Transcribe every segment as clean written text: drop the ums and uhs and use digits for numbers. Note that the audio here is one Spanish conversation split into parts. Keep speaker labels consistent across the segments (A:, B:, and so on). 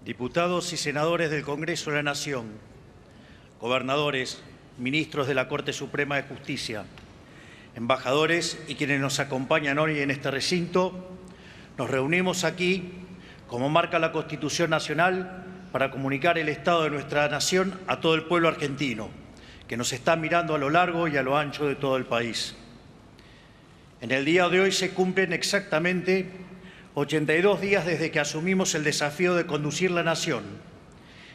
A: Diputados y senadores del Congreso de la Nación, gobernadores, ministros de la Corte Suprema de Justicia, embajadores y quienes nos acompañan hoy en este recinto, nos reunimos aquí, como marca la Constitución Nacional, para comunicar el estado de nuestra nación a todo el pueblo argentino, que nos está mirando a lo largo y a lo ancho de todo el país. En el día de hoy se cumplen exactamente 82 días desde que asumimos el desafío de conducir la nación,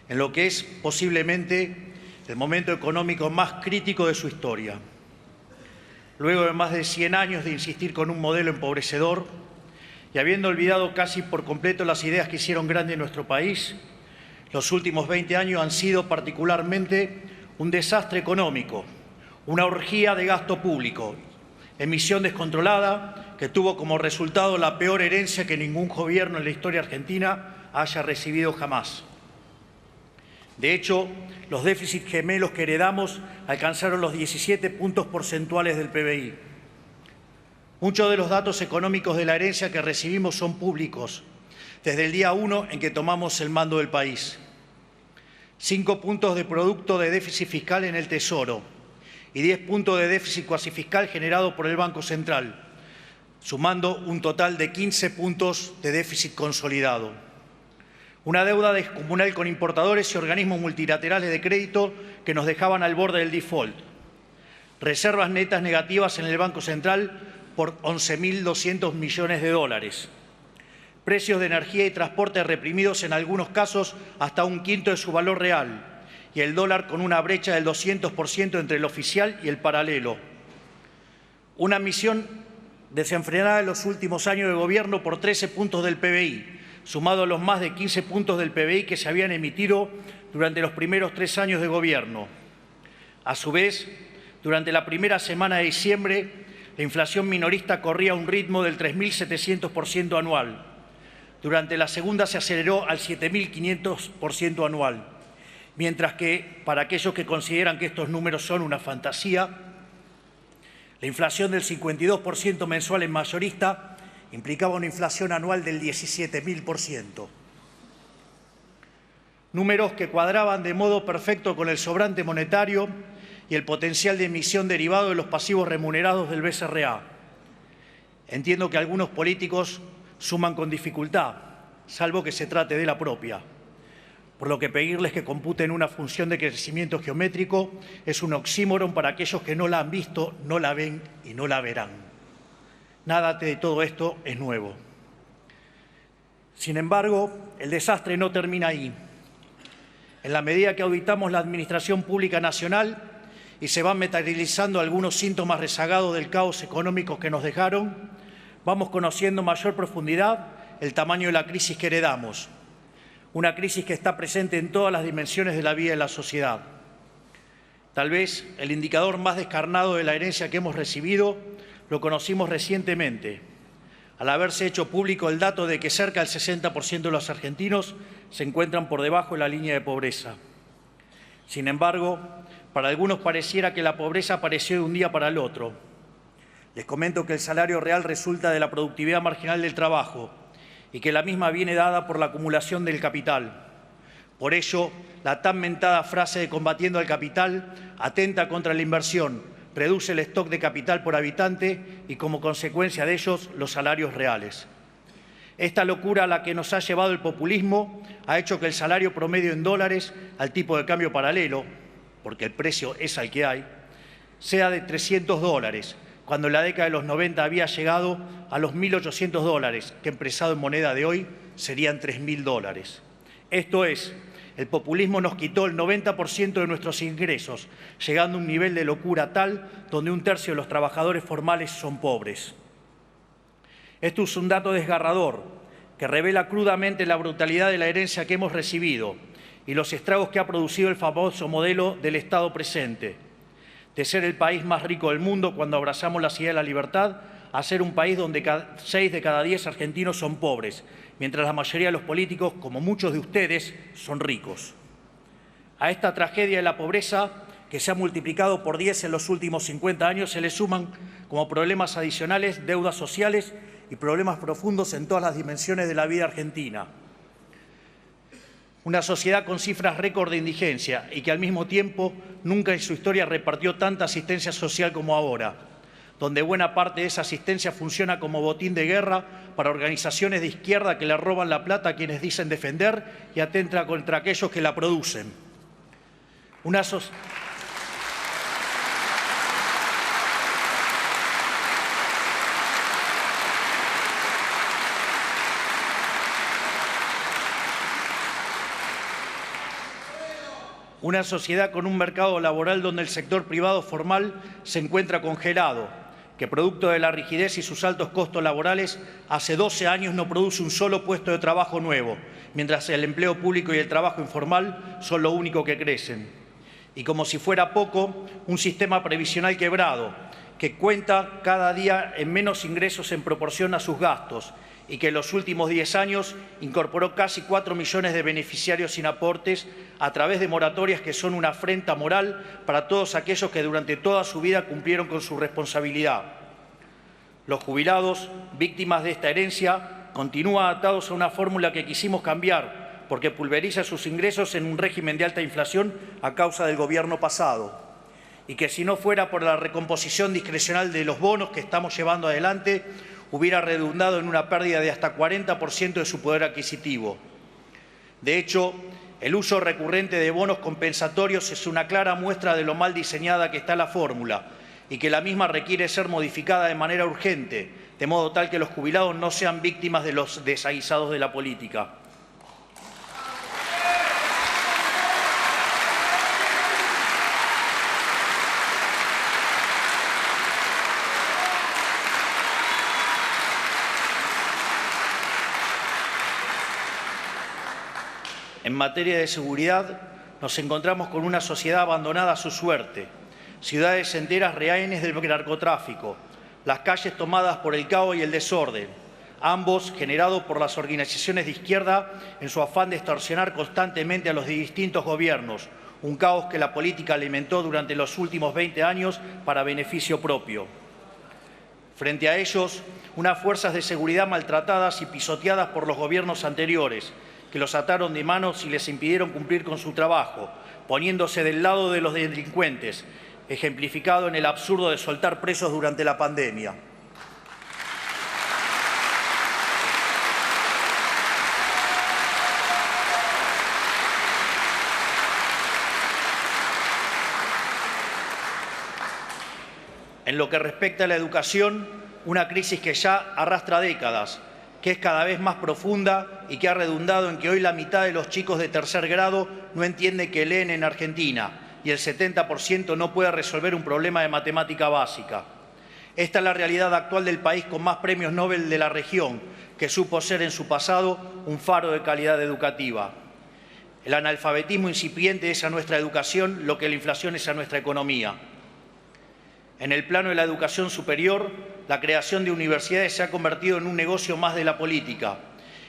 A: en lo que es posiblemente el momento económico más crítico de su historia. Luego de más de 100 años de insistir con un modelo empobrecedor y habiendo olvidado casi por completo las ideas que hicieron grande nuestro país, los últimos 20 años han sido particularmente un desastre económico, una orgía de gasto público, emisión descontrolada que tuvo como resultado la peor herencia que ningún gobierno en la historia argentina haya recibido jamás. De hecho, los déficits gemelos que heredamos alcanzaron los 17 puntos porcentuales del PBI. Muchos de los datos económicos de la herencia que recibimos son públicos, desde el día 1 en que tomamos el mando del país. 5 puntos de producto de déficit fiscal en el Tesoro y 10 puntos de déficit cuasi fiscal generado por el Banco Central, sumando un total de 15 puntos de déficit consolidado. Una deuda descomunal con importadores y organismos multilaterales de crédito que nos dejaban al borde del default. Reservas netas negativas en el Banco Central por 11.200 millones de dólares. Precios de energía y transporte reprimidos en algunos casos hasta un quinto de su valor real. Y el dólar con una brecha del 200% entre el oficial y el paralelo. Una emisión desenfrenada en los últimos años de gobierno por 13 puntos del PBI, sumado a los más de 15 puntos del PBI que se habían emitido durante los primeros 3 años de gobierno. A su vez, durante la primera semana de diciembre, la inflación minorista corría a un ritmo del 3.700% anual. Durante la segunda se aceleró al 7.500% anual. Mientras que, para aquellos que consideran que estos números son una fantasía, la inflación del 52% mensual en mayorista implicaba una inflación anual del 17.000%. Números que cuadraban de modo perfecto con el sobrante monetario y el potencial de emisión derivado de los pasivos remunerados del BCRA. Entiendo que algunos políticos suman con dificultad, salvo que se trate de la propia. Por lo que pedirles que computen una función de crecimiento geométrico es un oxímoron para aquellos que no la han visto, no la ven y no la verán. Nada de todo esto es nuevo. Sin embargo, el desastre no termina ahí. En la medida que auditamos la Administración Pública Nacional y se van materializando algunos síntomas rezagados del caos económico que nos dejaron, vamos conociendo en mayor profundidad el tamaño de la crisis que heredamos. Una crisis que está presente en todas las dimensiones de la vida de la sociedad. Tal vez el indicador más descarnado de la herencia que hemos recibido lo conocimos recientemente, al haberse hecho público el dato de que cerca del 60% de los argentinos se encuentran por debajo de la línea de pobreza. Sin embargo, para algunos pareciera que la pobreza apareció de un día para el otro. Les comento que el salario real resulta de la productividad marginal del trabajo, y que la misma viene dada por la acumulación del capital. Por ello, la tan mentada frase de combatiendo al capital atenta contra la inversión, reduce el stock de capital por habitante y, como consecuencia de ellos, los salarios reales. Esta locura a la que nos ha llevado el populismo ha hecho que el salario promedio en dólares al tipo de cambio paralelo, porque el precio es al que hay, sea de $300, cuando en la década de los 90 había llegado a los $1.800, que empresado en moneda de hoy serían $3.000. Esto es, el populismo nos quitó el 90% de nuestros ingresos, llegando a un nivel de locura tal donde un tercio de los trabajadores formales son pobres. Esto es un dato desgarrador que revela crudamente la brutalidad de la herencia que hemos recibido y los estragos que ha producido el famoso modelo del Estado presente, de ser el país más rico del mundo cuando abrazamos la idea de la libertad, a ser un país donde 6 de cada 10 argentinos son pobres, mientras la mayoría de los políticos, como muchos de ustedes, son ricos. A esta tragedia de la pobreza, que se ha multiplicado por 10 en los últimos 50 años, se le suman como problemas adicionales deudas sociales y problemas profundos en todas las dimensiones de la vida argentina. Una sociedad con cifras récord de indigencia y que al mismo tiempo nunca en su historia repartió tanta asistencia social como ahora, donde buena parte de esa asistencia funciona como botín de guerra para organizaciones de izquierda que le roban la plata a quienes dicen defender y atentan contra aquellos que la producen. Una sociedad con un mercado laboral donde el sector privado formal se encuentra congelado, que producto de la rigidez y sus altos costos laborales, hace 12 años no produce un solo puesto de trabajo nuevo, mientras el empleo público y el trabajo informal son lo único que crecen. Y como si fuera poco, un sistema previsional quebrado, que cuenta cada día en menos ingresos en proporción a sus gastos, y que en los últimos 10 años incorporó casi 4 millones de beneficiarios sin aportes a través de moratorias que son una afrenta moral para todos aquellos que durante toda su vida cumplieron con su responsabilidad. Los jubilados, víctimas de esta herencia, continúan atados a una fórmula que quisimos cambiar porque pulveriza sus ingresos en un régimen de alta inflación a causa del gobierno pasado. Y que si no fuera por la recomposición discrecional de los bonos que estamos llevando adelante, hubiera redundado en una pérdida de hasta 40% de su poder adquisitivo. De hecho, el uso recurrente de bonos compensatorios es una clara muestra de lo mal diseñada que está la fórmula y que la misma requiere ser modificada de manera urgente, de modo tal que los jubilados no sean víctimas de los desaguisados de la política. En materia de seguridad, nos encontramos con una sociedad abandonada a su suerte, ciudades enteras rehenes del narcotráfico, las calles tomadas por el caos y el desorden, ambos generados por las organizaciones de izquierda en su afán de extorsionar constantemente a los distintos gobiernos, un caos que la política alimentó durante los últimos 20 años para beneficio propio. Frente a ellos, unas fuerzas de seguridad maltratadas y pisoteadas por los gobiernos anteriores, que los ataron de manos y les impidieron cumplir con su trabajo, poniéndose del lado de los delincuentes, ejemplificado en el absurdo de soltar presos durante la pandemia. En lo que respecta a la educación, una crisis que ya arrastra décadas, que es cada vez más profunda y que ha redundado en que hoy la mitad de los chicos de tercer grado no entiende que leen en Argentina y el 70% no puede resolver un problema de matemática básica. Esta es la realidad actual del país con más premios Nobel de la región, que supo ser en su pasado un faro de calidad educativa. El analfabetismo incipiente es a nuestra educación lo que la inflación es a nuestra economía. En el plano de la educación superior, la creación de universidades se ha convertido en un negocio más de la política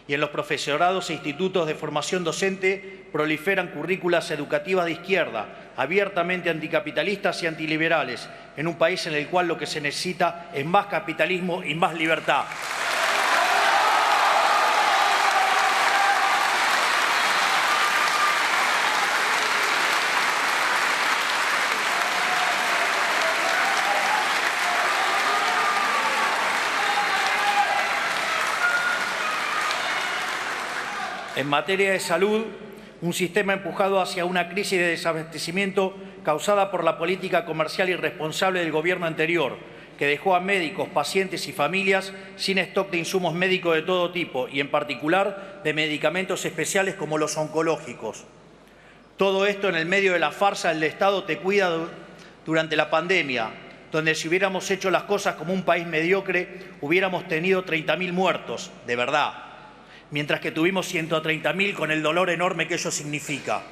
A: y en los profesorados e institutos de formación docente proliferan currículas educativas de izquierda, abiertamente anticapitalistas y antiliberales, en un país en el cual lo que se necesita es más capitalismo y más libertad. En materia de salud, un sistema empujado hacia una crisis de desabastecimiento causada por la política comercial irresponsable del gobierno anterior, que dejó a médicos, pacientes y familias sin stock de insumos médicos de todo tipo y, en particular, de medicamentos especiales como los oncológicos. Todo esto en el medio de la farsa del Estado te cuida durante la pandemia, donde si hubiéramos hecho las cosas como un país mediocre, hubiéramos tenido 30.000 muertos, de verdad, mientras que tuvimos 130.000 con el dolor enorme que ello significa.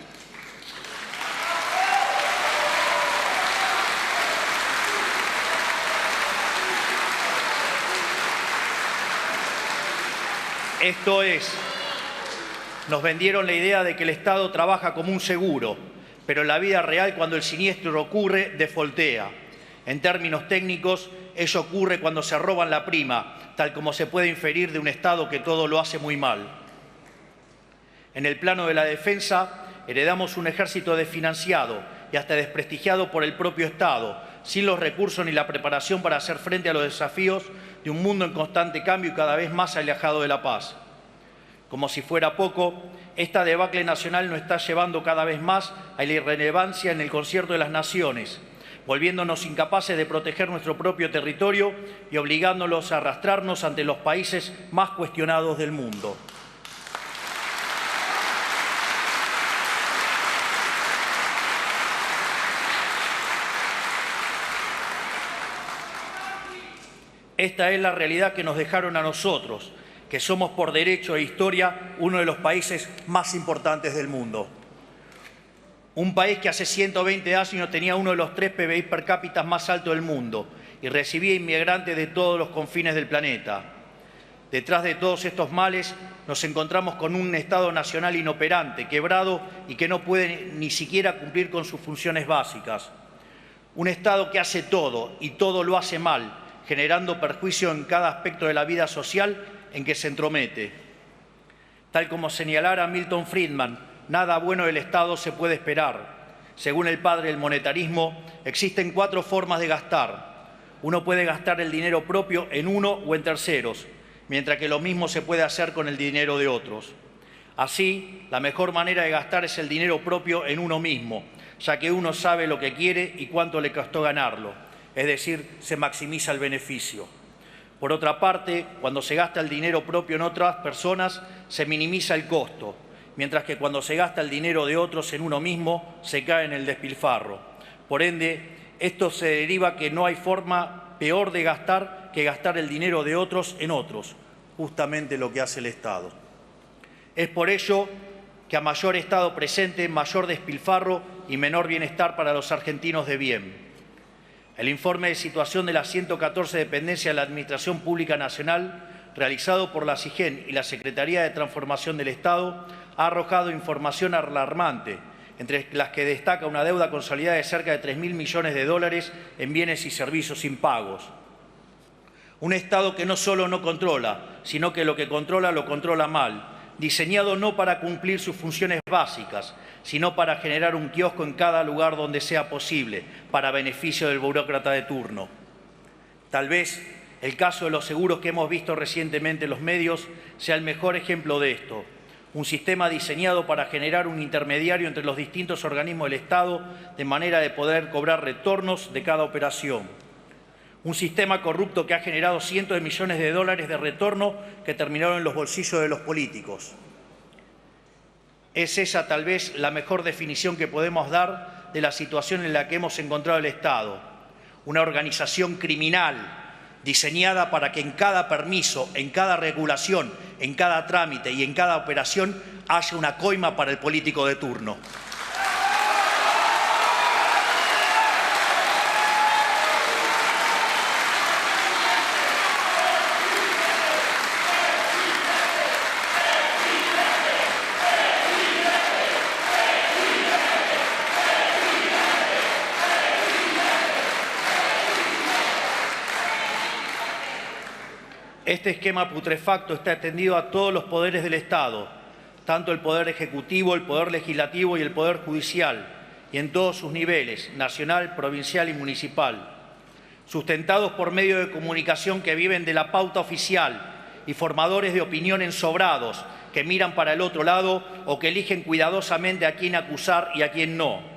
A: Esto es, nos vendieron la idea de que el Estado trabaja como un seguro, pero en la vida real, cuando el siniestro ocurre, defoltea. En términos técnicos, ello ocurre cuando se roban la prima, tal como se puede inferir de un Estado que todo lo hace muy mal. En el plano de la defensa, heredamos un ejército desfinanciado y hasta desprestigiado por el propio Estado, sin los recursos ni la preparación para hacer frente a los desafíos de un mundo en constante cambio y cada vez más alejado de la paz. Como si fuera poco, esta debacle nacional nos está llevando cada vez más a la irrelevancia en el concierto de las naciones, volviéndonos incapaces de proteger nuestro propio territorio y obligándolos a arrastrarnos ante los países más cuestionados del mundo. Esta es la realidad que nos dejaron a nosotros, que somos por derecho e historia uno de los países más importantes del mundo. Un país que hace 120 años tenía uno de los 3 PBI per cápita más altos del mundo y recibía inmigrantes de todos los confines del planeta. Detrás de todos estos males nos encontramos con un Estado nacional inoperante, quebrado y que no puede ni siquiera cumplir con sus funciones básicas. Un Estado que hace todo y todo lo hace mal, generando perjuicio en cada aspecto de la vida social en que se entromete. Tal como señalara Milton Friedman, nada bueno del Estado se puede esperar. Según el padre del monetarismo, existen 4 formas de gastar. Uno puede gastar el dinero propio en uno o en terceros, mientras que lo mismo se puede hacer con el dinero de otros. Así, la mejor manera de gastar es el dinero propio en uno mismo, ya que uno sabe lo que quiere y cuánto le costó ganarlo. Es decir, se maximiza el beneficio. Por otra parte, cuando se gasta el dinero propio en otras personas, se minimiza el costo, mientras que cuando se gasta el dinero de otros en uno mismo, se cae en el despilfarro. Por ende, esto se deriva que no hay forma peor de gastar que gastar el dinero de otros en otros, justamente lo que hace el Estado. Es por ello que a mayor Estado presente, mayor despilfarro y menor bienestar para los argentinos de bien. El informe de situación de las 114 dependencias de la Administración Pública Nacional, realizado por la SIGEN y la Secretaría de Transformación del Estado, ha arrojado información alarmante, entre las que destaca una deuda consolidada de cerca de 3.000 millones de dólares en bienes y servicios impagos. Un Estado que no solo no controla, sino que lo que controla lo controla mal, diseñado no para cumplir sus funciones básicas, sino para generar un kiosco en cada lugar donde sea posible, para beneficio del burócrata de turno. Tal vez el caso de los seguros que hemos visto recientemente en los medios sea el mejor ejemplo de esto. Un sistema diseñado para generar un intermediario entre los distintos organismos del Estado de manera de poder cobrar retornos de cada operación. Un sistema corrupto que ha generado cientos de millones de dólares de retorno que terminaron en los bolsillos de los políticos. Es esa tal vez la mejor definición que podemos dar de la situación en la que hemos encontrado el Estado. Una organización criminal diseñada para que en cada permiso, en cada regulación, en cada trámite y en cada operación haya una coima para el político de turno. Este esquema putrefacto está extendido a todos los poderes del Estado, tanto el Poder Ejecutivo, el Poder Legislativo y el Poder Judicial, y en todos sus niveles, nacional, provincial y municipal, sustentados por medios de comunicación que viven de la pauta oficial y formadores de opinión ensobrados que miran para el otro lado o que eligen cuidadosamente a quién acusar y a quién no.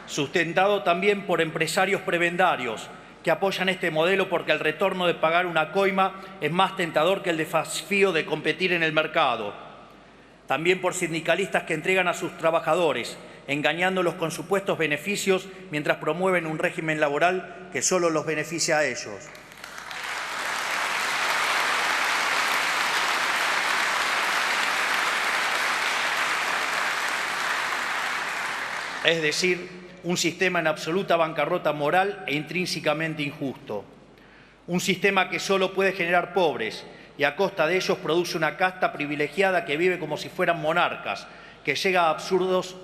A: Sustentado también por empresarios prebendarios que apoyan este modelo porque el retorno de pagar una coima es más tentador que el desafío de competir en el mercado. También por sindicalistas que entregan a sus trabajadores, engañándolos con supuestos beneficios mientras promueven un régimen laboral que solo los beneficia a ellos. Es decir, un sistema en absoluta bancarrota moral e intrínsecamente injusto. Un sistema que solo puede generar pobres y a costa de ellos produce una casta privilegiada que vive como si fueran monarcas, que llega a absurdos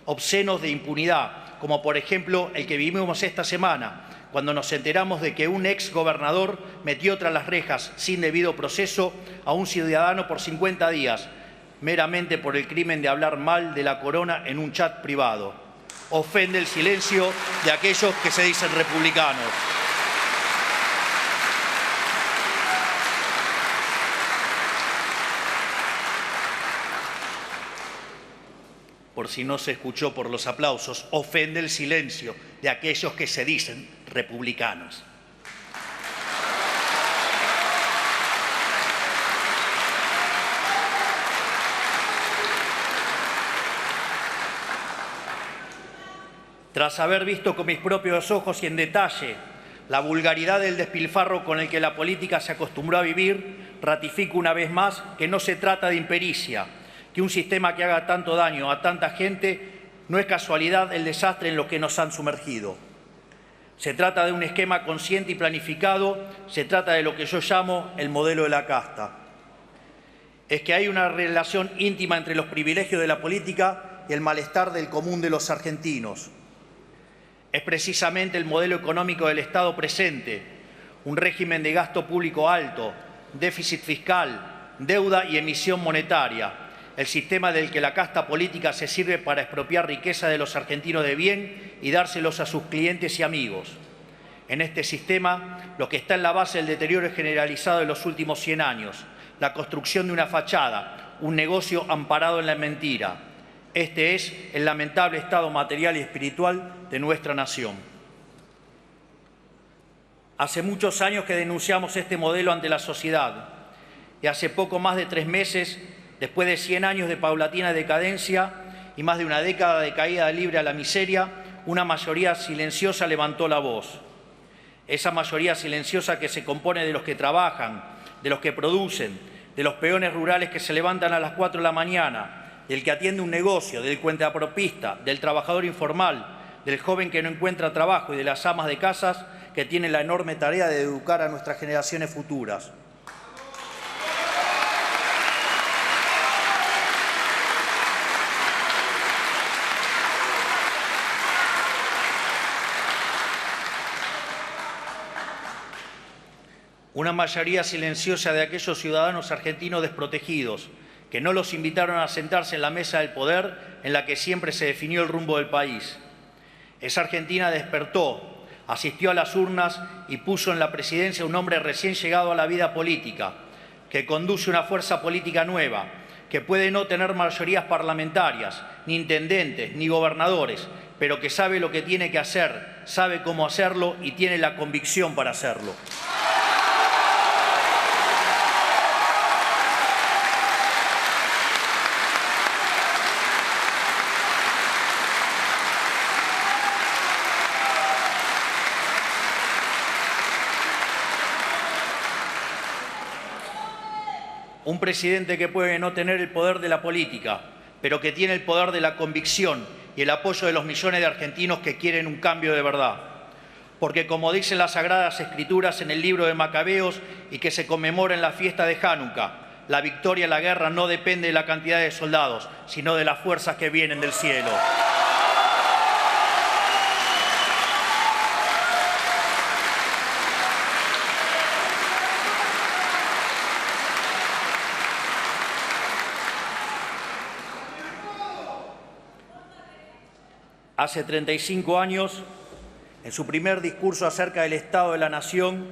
A: obscenos de impunidad, como por ejemplo el que vivimos esta semana, cuando nos enteramos de que un ex gobernador metió tras las rejas sin debido proceso a un ciudadano por 50 días, meramente por el crimen de hablar mal de la corona en un chat privado. Ofende el silencio de aquellos que se dicen republicanos. Por si no se escuchó por los aplausos, ofende el silencio de aquellos que se dicen republicanos. Tras haber visto con mis propios ojos y en detalle la vulgaridad del despilfarro con el que la política se acostumbró a vivir, ratifico una vez más que no se trata de impericia, que un sistema que haga tanto daño a tanta gente no es casualidad el desastre en lo que nos han sumergido. Se trata de un esquema consciente y planificado, se trata de lo que yo llamo el modelo de la casta. Es que hay una relación íntima entre los privilegios de la política y el malestar del común de los argentinos. Es precisamente el modelo económico del Estado presente, un régimen de gasto público alto, déficit fiscal, deuda y emisión monetaria, el sistema del que la casta política se sirve para expropiar riqueza de los argentinos de bien y dárselos a sus clientes y amigos. En este sistema, lo que está en la base del deterioro generalizado de los últimos 100 años, la construcción de una fachada, un negocio amparado en la mentira. Este es el lamentable estado material y espiritual de nuestra nación. Hace muchos años que denunciamos este modelo ante la sociedad y hace poco más de 3 meses, después de 100 años de paulatina decadencia y más de una década de caída libre a la miseria, una mayoría silenciosa levantó la voz. Esa mayoría silenciosa que se compone de los que trabajan, de los que producen, de los peones rurales que se levantan a las 4 de la mañana, del que atiende un negocio, del cuentapropista, del trabajador informal, del joven que no encuentra trabajo y de las amas de casas que tienen la enorme tarea de educar a nuestras generaciones futuras. Una mayoría silenciosa de aquellos ciudadanos argentinos desprotegidos, que no los invitaron a sentarse en la mesa del poder en la que siempre se definió el rumbo del país. Esa Argentina despertó, asistió a las urnas y puso en la presidencia a un hombre recién llegado a la vida política, que conduce una fuerza política nueva, que puede no tener mayorías parlamentarias, ni intendentes, ni gobernadores, pero que sabe lo que tiene que hacer, sabe cómo hacerlo y tiene la convicción para hacerlo. Un presidente que puede no tener el poder de la política, pero que tiene el poder de la convicción y el apoyo de los millones de argentinos que quieren un cambio de verdad. Porque como dicen las Sagradas Escrituras en el libro de Macabeos y que se conmemora en la fiesta de Hanukkah, la victoria en la guerra no depende de la cantidad de soldados, sino de las fuerzas que vienen del cielo. Hace 35 años, en su primer discurso acerca del Estado de la Nación,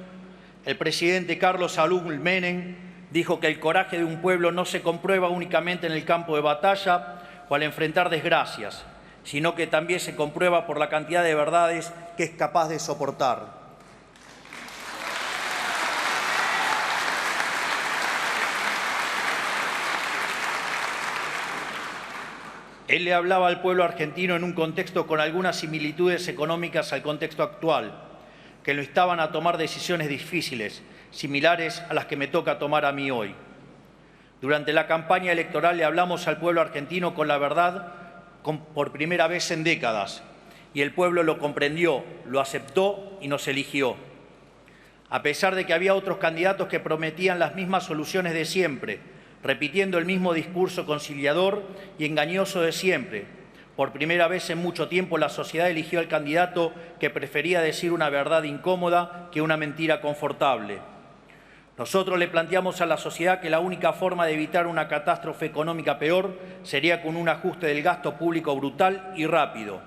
A: el presidente Carlos Saúl Menem dijo que el coraje de un pueblo no se comprueba únicamente en el campo de batalla o al enfrentar desgracias, sino que también se comprueba por la cantidad de verdades que es capaz de soportar. Él le hablaba al pueblo argentino en un contexto con algunas similitudes económicas al contexto actual, que lo instaban a tomar decisiones difíciles, similares a las que me toca tomar a mí hoy. Durante la campaña electoral le hablamos al pueblo argentino con la verdad por primera vez en décadas, y el pueblo lo comprendió, lo aceptó y nos eligió. A pesar de que había otros candidatos que prometían las mismas soluciones de siempre, repitiendo el mismo discurso conciliador y engañoso de siempre, Por primera vez en mucho tiempo la sociedad eligió al candidato que prefería decir una verdad incómoda que una mentira confortable. Nosotros le planteamos a la sociedad que la única forma de evitar una catástrofe económica peor sería con un ajuste del gasto público brutal y rápido.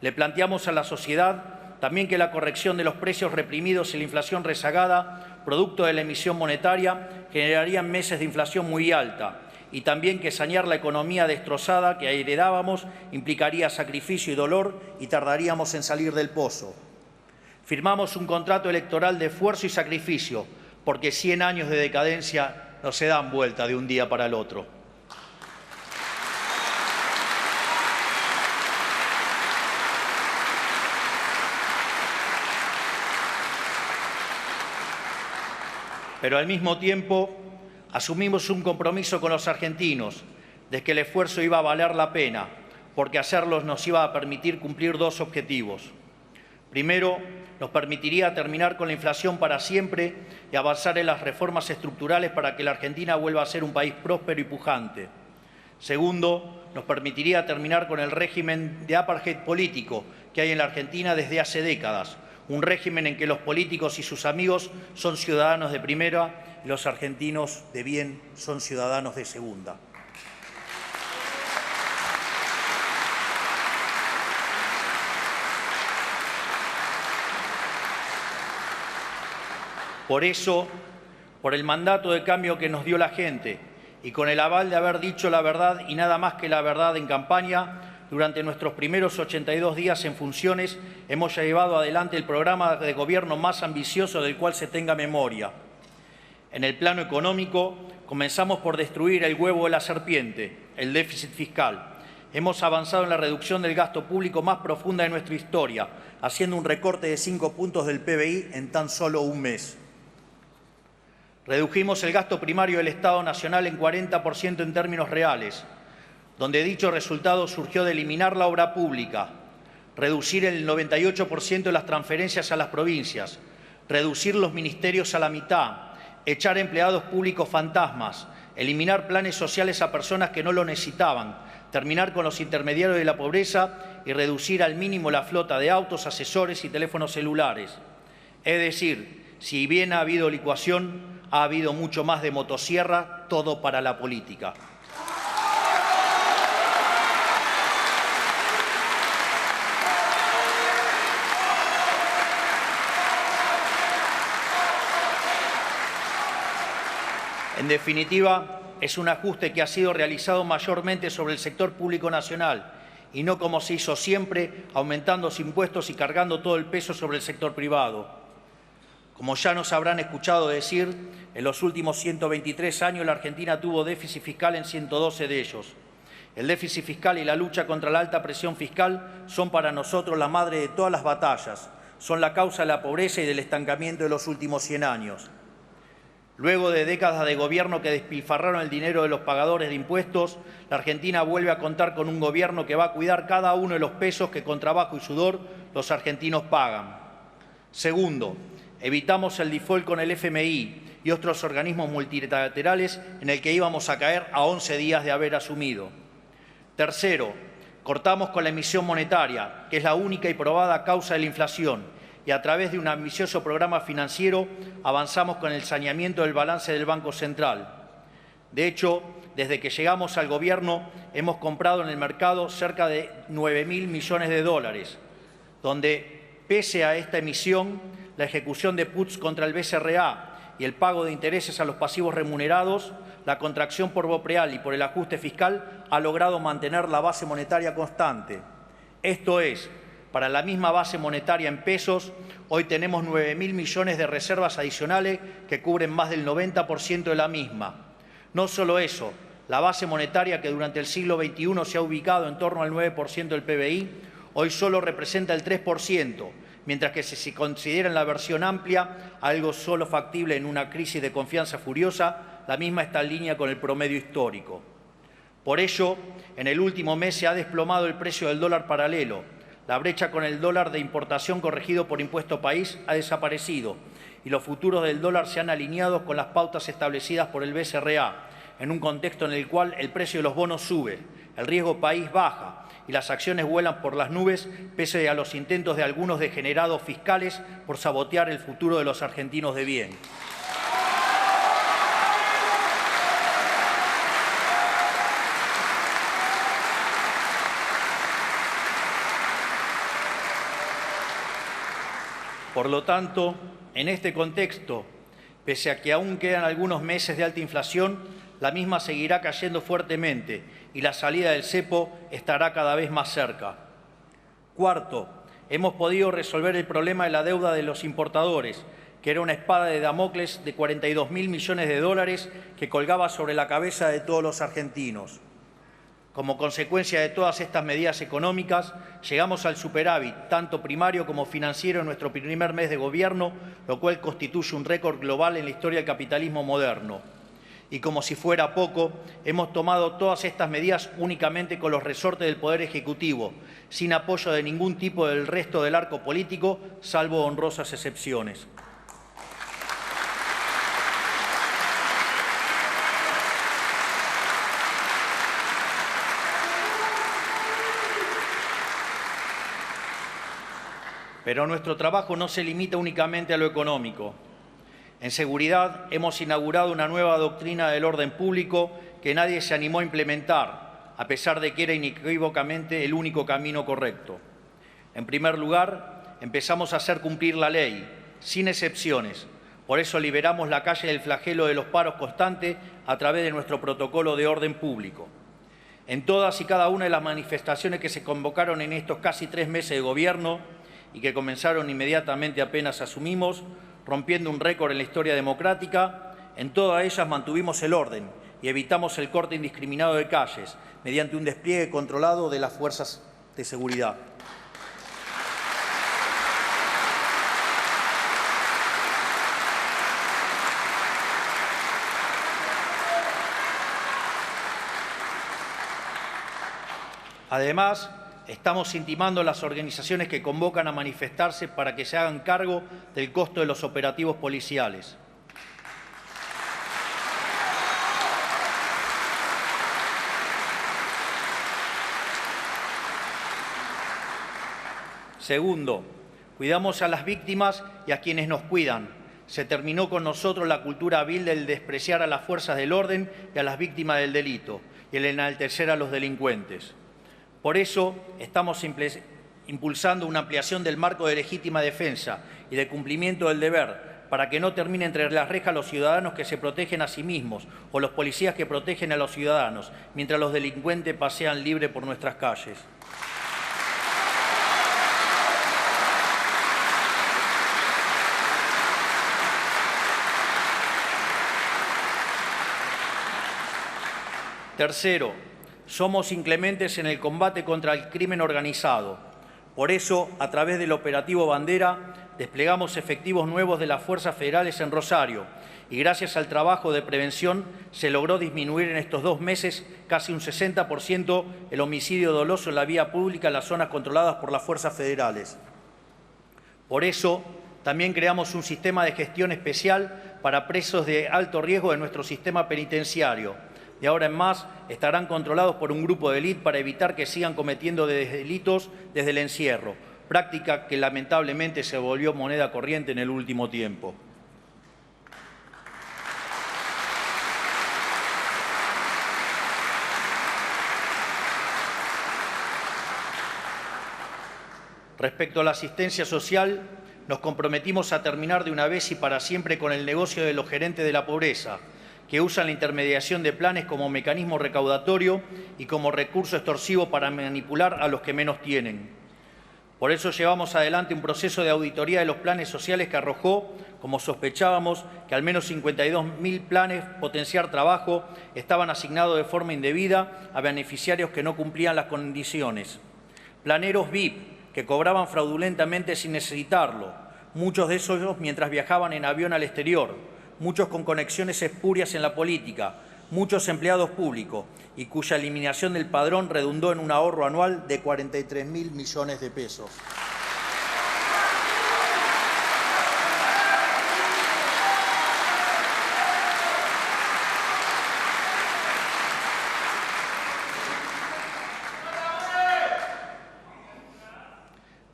A: Le planteamos a la sociedad también que la corrección de los precios reprimidos y la inflación rezagada, producto de la emisión monetaria, generarían meses de inflación muy alta, y también que sanear la economía destrozada que heredábamos implicaría sacrificio y dolor y tardaríamos en salir del pozo. Firmamos un contrato electoral de esfuerzo y sacrificio, porque 100 años de decadencia no se dan vuelta de un día para el otro. Pero al mismo tiempo asumimos un compromiso con los argentinos de que el esfuerzo iba a valer la pena, porque hacerlo nos iba a permitir cumplir dos objetivos. Primero, nos permitiría terminar con la inflación para siempre y avanzar en las reformas estructurales para que la Argentina vuelva a ser un país próspero y pujante. Segundo, nos permitiría terminar con el régimen de apartheid político que hay en la Argentina desde hace décadas, un régimen en que los políticos y sus amigos son ciudadanos de primera y los argentinos de bien son ciudadanos de segunda. Por eso, por el mandato de cambio que nos dio la gente y con el aval de haber dicho la verdad y nada más que la verdad en campaña, durante nuestros primeros 82 días en funciones hemos llevado adelante el programa de gobierno más ambicioso del cual se tenga memoria. En el plano económico, comenzamos por destruir el huevo de la serpiente, el déficit fiscal. Hemos avanzado en la reducción del gasto público más profunda de nuestra historia, haciendo un recorte de 5 puntos del PBI en tan solo un mes. Redujimos el gasto primario del Estado Nacional en 40% en términos reales, donde dicho resultado surgió de eliminar la obra pública, reducir el 98% de las transferencias a las provincias, reducir los ministerios a la mitad, echar empleados públicos fantasmas, eliminar planes sociales a personas que no lo necesitaban, terminar con los intermediarios de la pobreza y reducir al mínimo la flota de autos, asesores y teléfonos celulares. Es decir, si bien ha habido licuación, ha habido mucho más de motosierra, todo para la política. En definitiva, es un ajuste que ha sido realizado mayormente sobre el sector público nacional y no como se hizo siempre, aumentando los impuestos y cargando todo el peso sobre el sector privado. Como ya nos habrán escuchado decir, en los últimos 123 años la Argentina tuvo déficit fiscal en 112 de ellos. El déficit fiscal y la lucha contra la alta presión fiscal son para nosotros la madre de todas las batallas, son la causa de la pobreza y del estancamiento de los últimos 100 años. Luego de décadas de gobierno que despilfarraron el dinero de los pagadores de impuestos, la Argentina vuelve a contar con un gobierno que va a cuidar cada uno de los pesos que con trabajo y sudor los argentinos pagan. Segundo, evitamos el default con el FMI y otros organismos multilaterales en el que íbamos a caer a 11 días de haber asumido. Tercero, cortamos con la emisión monetaria, que es la única y probada causa de la inflación, y a través de un ambicioso programa financiero avanzamos con el saneamiento del balance del Banco Central. De hecho, desde que llegamos al gobierno hemos comprado en el mercado cerca de 9.000 millones de dólares, donde, pese a esta emisión, la ejecución de puts contra el BCRA y el pago de intereses a los pasivos remunerados, la contracción por BOPREAL y por el ajuste fiscal ha logrado mantener la base monetaria constante. Esto es, para la misma base monetaria en pesos, hoy tenemos 9.000 millones de reservas adicionales que cubren más del 90% de la misma. No solo eso, la base monetaria que durante el siglo XXI se ha ubicado en torno al 9% del PBI, hoy solo representa el 3%, mientras que si se considera en la versión amplia algo solo factible en una crisis de confianza furiosa, la misma está en línea con el promedio histórico. Por ello, en el último mes se ha desplomado el precio del dólar paralelo. La brecha con el dólar de importación corregido por impuesto país ha desaparecido y los futuros del dólar se han alineado con las pautas establecidas por el BCRA, en un contexto en el cual el precio de los bonos sube, el riesgo país baja y las acciones vuelan por las nubes pese a los intentos de algunos degenerados fiscales por sabotear el futuro de los argentinos de bien. Por lo tanto, en este contexto, pese a que aún quedan algunos meses de alta inflación, la misma seguirá cayendo fuertemente y la salida del cepo estará cada vez más cerca. Cuarto, hemos podido resolver el problema de la deuda de los importadores, que era una espada de Damocles de 42.000 millones de dólares que colgaba sobre la cabeza de todos los argentinos. Como consecuencia de todas estas medidas económicas, llegamos al superávit, tanto primario como financiero, en nuestro primer mes de gobierno, lo cual constituye un récord global en la historia del capitalismo moderno. Y como si fuera poco, hemos tomado todas estas medidas únicamente con los resortes del Poder Ejecutivo, sin apoyo de ningún tipo del resto del arco político, salvo honrosas excepciones. Pero nuestro trabajo no se limita únicamente a lo económico. En seguridad hemos inaugurado una nueva doctrina del orden público que nadie se animó a implementar, a pesar de que era inequívocamente el único camino correcto. En primer lugar, empezamos a hacer cumplir la ley, sin excepciones. Por eso liberamos la calle del flagelo de los paros constantes a través de nuestro protocolo de orden público. En todas y cada una de las manifestaciones que se convocaron en estos casi 3 meses de gobierno, y que comenzaron inmediatamente apenas asumimos, rompiendo un récord en la historia democrática, en todas ellas mantuvimos el orden y evitamos el corte indiscriminado de calles mediante un despliegue controlado de las fuerzas de seguridad. Además, estamos intimando a las organizaciones que convocan a manifestarse para que se hagan cargo del costo de los operativos policiales. Segundo, cuidamos a las víctimas y a quienes nos cuidan. Se terminó con nosotros la cultura vil del despreciar a las fuerzas del orden y a las víctimas del delito y el enaltecer a los delincuentes. Por eso estamos impulsando una ampliación del marco de legítima defensa y de cumplimiento del deber para que no terminen entre las rejas los ciudadanos que se protegen a sí mismos o los policías que protegen a los ciudadanos, mientras los delincuentes pasean libres por nuestras calles. Tercero, somos inclementes en el combate contra el crimen organizado. Por eso, a través del operativo Bandera, desplegamos efectivos nuevos de las fuerzas federales en Rosario y gracias al trabajo de prevención se logró disminuir en estos 2 meses casi un 60% el homicidio doloso en la vía pública en las zonas controladas por las fuerzas federales. Por eso, también creamos un sistema de gestión especial para presos de alto riesgo de nuestro sistema penitenciario. De ahora en más estarán controlados por un grupo de élite para evitar que sigan cometiendo delitos desde el encierro, práctica que lamentablemente se volvió moneda corriente en el último tiempo. Respecto a la asistencia social, nos comprometimos a terminar de una vez y para siempre con el negocio de los gerentes de la pobreza, que usan la intermediación de planes como mecanismo recaudatorio y como recurso extorsivo para manipular a los que menos tienen. Por eso llevamos adelante un proceso de auditoría de los planes sociales que arrojó, como sospechábamos, que al menos 52.000 planes Potenciar Trabajo estaban asignados de forma indebida a beneficiarios que no cumplían las condiciones. Planeros VIP, que cobraban fraudulentamente sin necesitarlo, muchos de esos mientras viajaban en avión al exterior, muchos con conexiones espurias en la política, muchos empleados públicos y cuya eliminación del padrón redundó en un ahorro anual de 43.000 millones de pesos.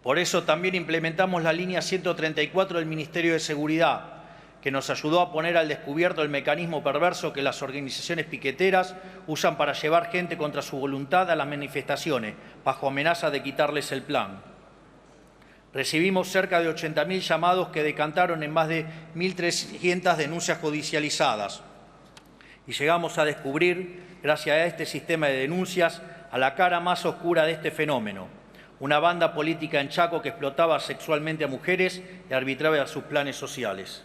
A: Por eso también implementamos la línea 134 del Ministerio de Seguridad, que nos ayudó a poner al descubierto el mecanismo perverso que las organizaciones piqueteras usan para llevar gente contra su voluntad a las manifestaciones, bajo amenaza de quitarles el plan. Recibimos cerca de 80.000 llamados que decantaron en más de 1.300 denuncias judicializadas. Y llegamos a descubrir, gracias a este sistema de denuncias, a la cara más oscura de este fenómeno: una banda política en Chaco que explotaba sexualmente a mujeres y arbitraba sus planes sociales.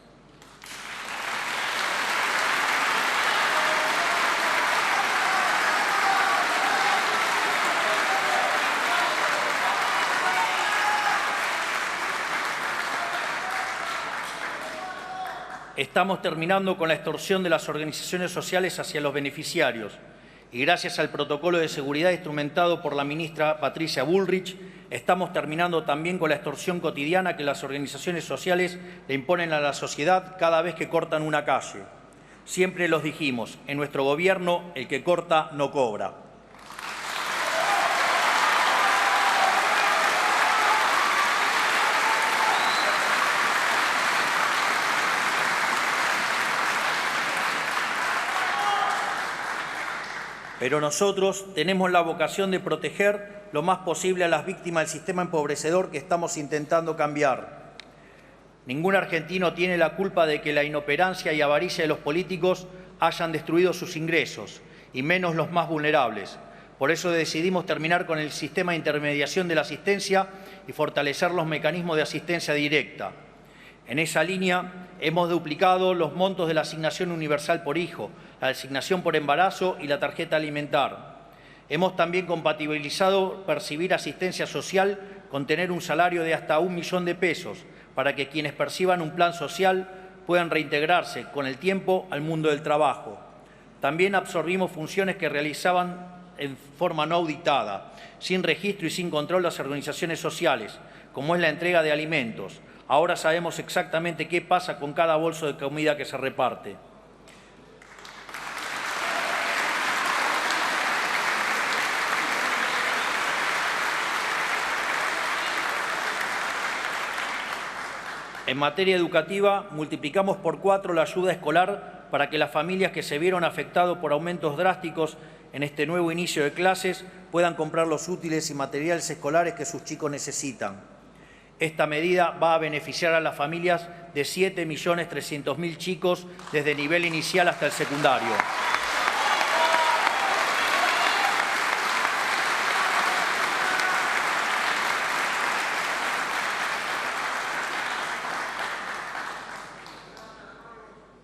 A: Estamos terminando con la extorsión de las organizaciones sociales hacia los beneficiarios y gracias al protocolo de seguridad instrumentado por la ministra Patricia Bullrich, estamos terminando también con la extorsión cotidiana que las organizaciones sociales le imponen a la sociedad cada vez que cortan una calle. Siempre los dijimos, en nuestro gobierno el que corta no cobra. Pero nosotros tenemos la vocación de proteger lo más posible a las víctimas del sistema empobrecedor que estamos intentando cambiar. Ningún argentino tiene la culpa de que la inoperancia y avaricia de los políticos hayan destruido sus ingresos, y menos los más vulnerables. Por eso decidimos terminar con el sistema de intermediación de la asistencia y fortalecer los mecanismos de asistencia directa. En esa línea hemos duplicado los montos de la asignación universal por hijo, la asignación por embarazo y la tarjeta alimentar. Hemos también compatibilizado percibir asistencia social con tener un salario de hasta 1 millón de pesos para que quienes perciban un plan social puedan reintegrarse con el tiempo al mundo del trabajo. También absorbimos funciones que realizaban en forma no auditada, sin registro y sin control las organizaciones sociales, como es la entrega de alimentos. Ahora sabemos exactamente qué pasa con cada bolso de comida que se reparte. En materia educativa, multiplicamos por 4 la ayuda escolar para que las familias que se vieron afectadas por aumentos drásticos en este nuevo inicio de clases puedan comprar los útiles y materiales escolares que sus chicos necesitan. Esta medida va a beneficiar a las familias de 7.300.000 chicos desde nivel inicial hasta el secundario.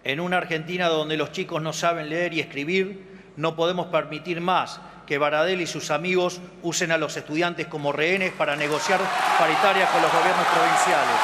A: En una Argentina donde los chicos no saben leer y escribir, no podemos permitir más que Baradel y sus amigos usen a los estudiantes como rehenes para negociar paritarias con los gobiernos provinciales.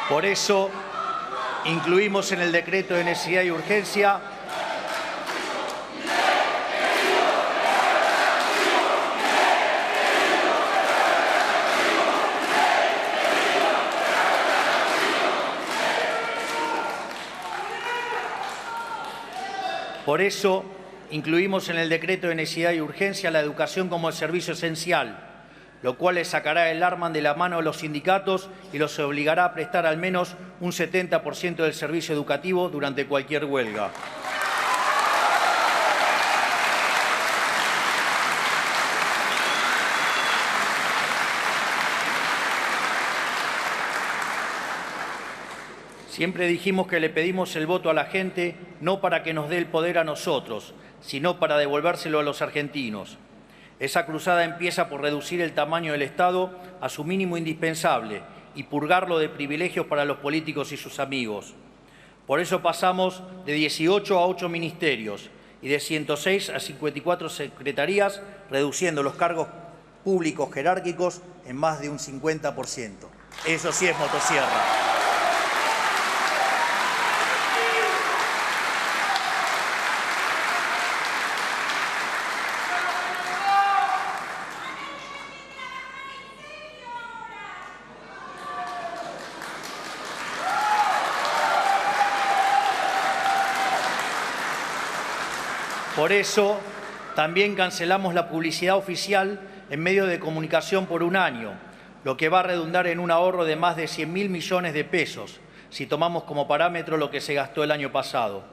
A: Por eso, incluimos en el decreto de necesidad y urgencia la educación como el servicio esencial, lo cual les sacará el arma de la mano a los sindicatos y los obligará a prestar al menos un 70% del servicio educativo durante cualquier huelga. Siempre dijimos que le pedimos el voto a la gente no para que nos dé el poder a nosotros, sino para devolvérselo a los argentinos. Esa cruzada empieza por reducir el tamaño del Estado a su mínimo indispensable y purgarlo de privilegios para los políticos y sus amigos. Por eso pasamos de 18 a 8 ministerios y de 106 a 54 secretarías, reduciendo los cargos públicos jerárquicos en más de un 50%. Eso sí es motosierra. Por eso, también cancelamos la publicidad oficial en medios de comunicación por un año, lo que va a redundar en un ahorro de más de 100.000 millones de pesos, si tomamos como parámetro lo que se gastó el año pasado.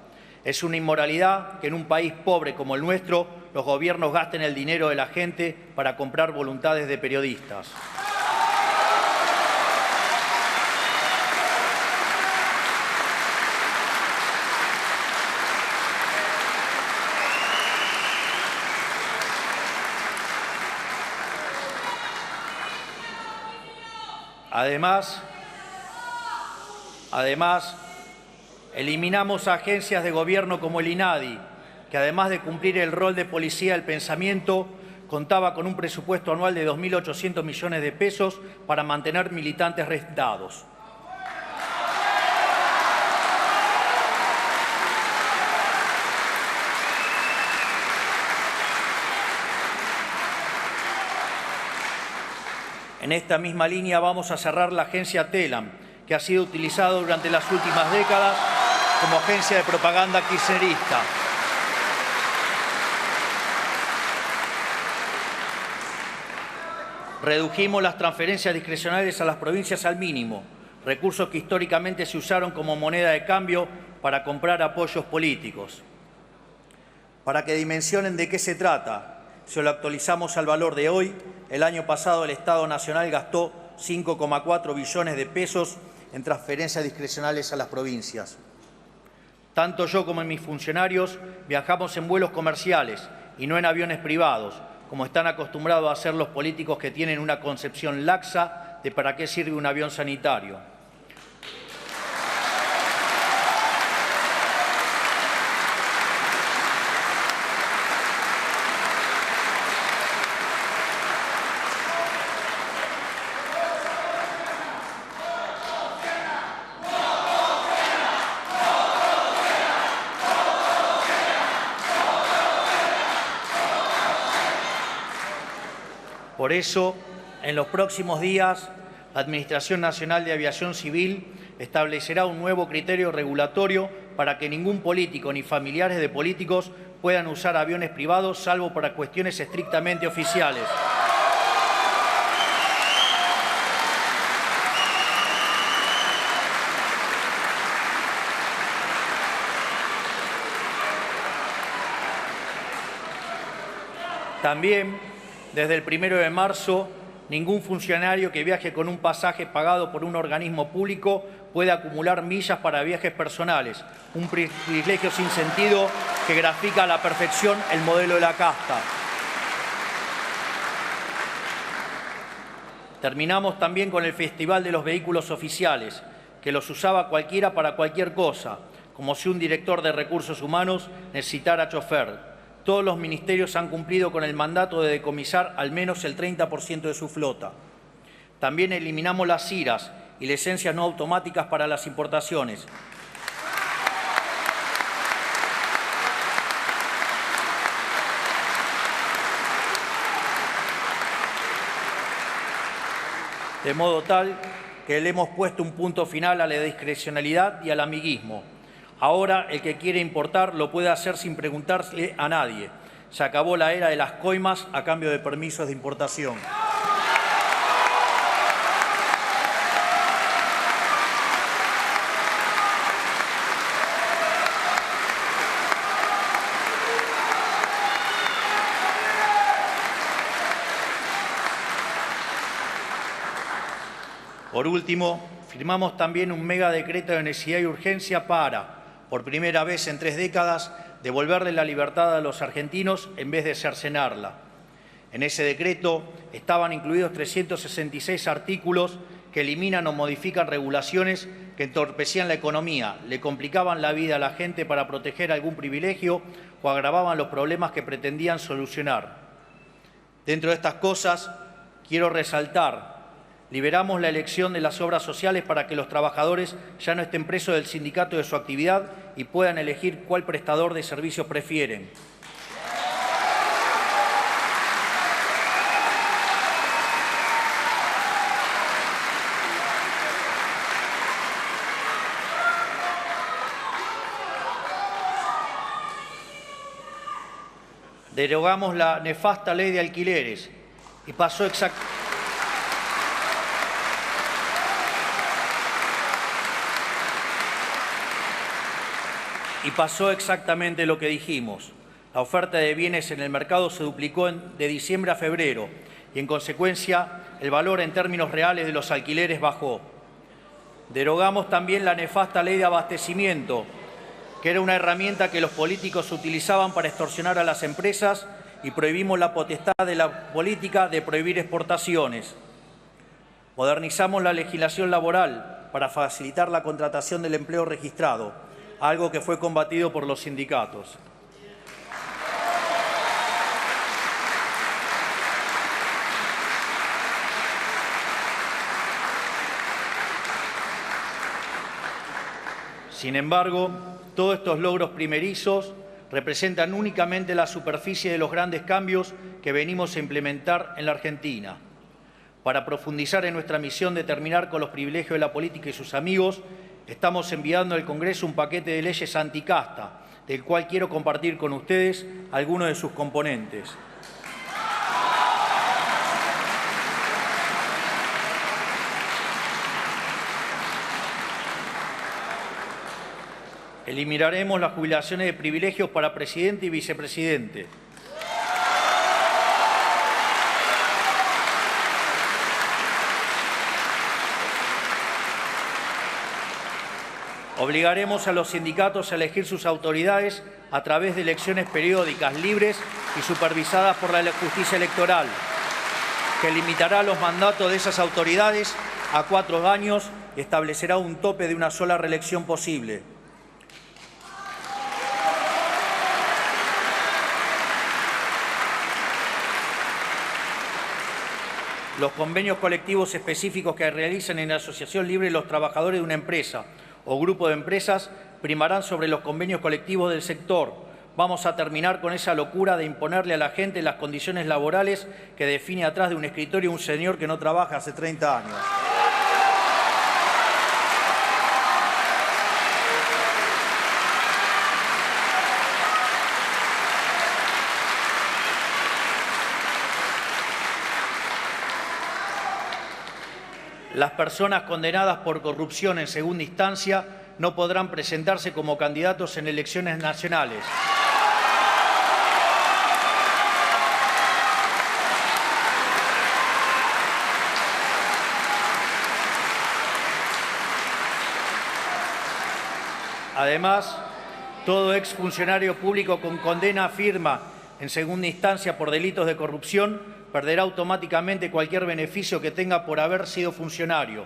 A: Es una inmoralidad que en un país pobre como el nuestro, los gobiernos gasten el dinero de la gente para comprar voluntades de periodistas. Además, eliminamos agencias de gobierno como el INADI, que además de cumplir el rol de policía del pensamiento, contaba con un presupuesto anual de 2.800 millones de pesos para mantener militantes arrestados. En esta misma línea vamos a cerrar la agencia TELAM, que ha sido utilizada durante las últimas décadas como agencia de propaganda kirchnerista. Redujimos las transferencias discrecionales a las provincias al mínimo, recursos que históricamente se usaron como moneda de cambio para comprar apoyos políticos. Para que dimensionen de qué se trata, si lo actualizamos al valor de hoy, el año pasado el Estado Nacional gastó 5,4 billones de pesos en transferencias discrecionales a las provincias. Tanto yo como mis funcionarios viajamos en vuelos comerciales y no en aviones privados, como están acostumbrados a hacer los políticos que tienen una concepción laxa de para qué sirve un avión sanitario. Por eso, en los próximos días, la Administración Nacional de Aviación Civil establecerá un nuevo criterio regulatorio para que ningún político ni familiares de políticos puedan usar aviones privados, salvo para cuestiones estrictamente oficiales. También, desde el 1 de marzo, ningún funcionario que viaje con un pasaje pagado por un organismo público puede acumular millas para viajes personales, un privilegio sin sentido que grafica a la perfección el modelo de la casta. Terminamos también con el Festival de los Vehículos Oficiales, que los usaba cualquiera para cualquier cosa, como si un director de recursos humanos necesitara chofer. Todos los ministerios han cumplido con el mandato de decomisar al menos el 30% de su flota. También eliminamos las CIRAs y licencias no automáticas para las importaciones. De modo tal que le hemos puesto un punto final a la discrecionalidad y al amiguismo. Ahora, el que quiere importar lo puede hacer sin preguntarle a nadie. Se acabó la era de las coimas a cambio de permisos de importación. Por último, firmamos también un mega decreto de necesidad y urgencia para, por primera vez en 3 décadas, devolverle la libertad a los argentinos en vez de cercenarla. En ese decreto estaban incluidos 366 artículos que eliminan o modifican regulaciones que entorpecían la economía, le complicaban la vida a la gente para proteger algún privilegio o agravaban los problemas que pretendían solucionar. Dentro de estas cosas, quiero resaltar: liberamos la elección de las obras sociales para que los trabajadores ya no estén presos del sindicato de su actividad y puedan elegir cuál prestador de servicios prefieren. Derogamos la nefasta ley de alquileres y pasó exactamente lo que dijimos. La oferta de bienes en el mercado se duplicó de diciembre a febrero y, en consecuencia, el valor en términos reales de los alquileres bajó. Derogamos también la nefasta ley de abastecimiento, que era una herramienta que los políticos utilizaban para extorsionar a las empresas, y prohibimos la potestad de la política de prohibir exportaciones. Modernizamos la legislación laboral para facilitar la contratación del empleo registrado, algo que fue combatido por los sindicatos. Sin embargo, todos estos logros primerizos representan únicamente la superficie de los grandes cambios que venimos a implementar en la Argentina. Para profundizar en nuestra misión de terminar con los privilegios de la política y sus amigos, estamos enviando al Congreso un paquete de leyes anticasta, del cual quiero compartir con ustedes algunos de sus componentes. Eliminaremos las jubilaciones de privilegios para presidente y vicepresidente. Obligaremos a los sindicatos a elegir sus autoridades a través de elecciones periódicas, libres y supervisadas por la justicia electoral, que limitará los mandatos de esas autoridades a 4 años y establecerá un tope de una sola reelección posible. Los convenios colectivos específicos que realizan en la asociación libre los trabajadores de una empresa o grupo de empresas primarán sobre los convenios colectivos del sector. Vamos a terminar con esa locura de imponerle a la gente las condiciones laborales que define atrás de un escritorio un señor que no trabaja hace 30 años. Las personas condenadas por corrupción en segunda instancia no podrán presentarse como candidatos en elecciones nacionales. Además, todo exfuncionario público con condena firme en segunda instancia por delitos de corrupción perderá automáticamente cualquier beneficio que tenga por haber sido funcionario.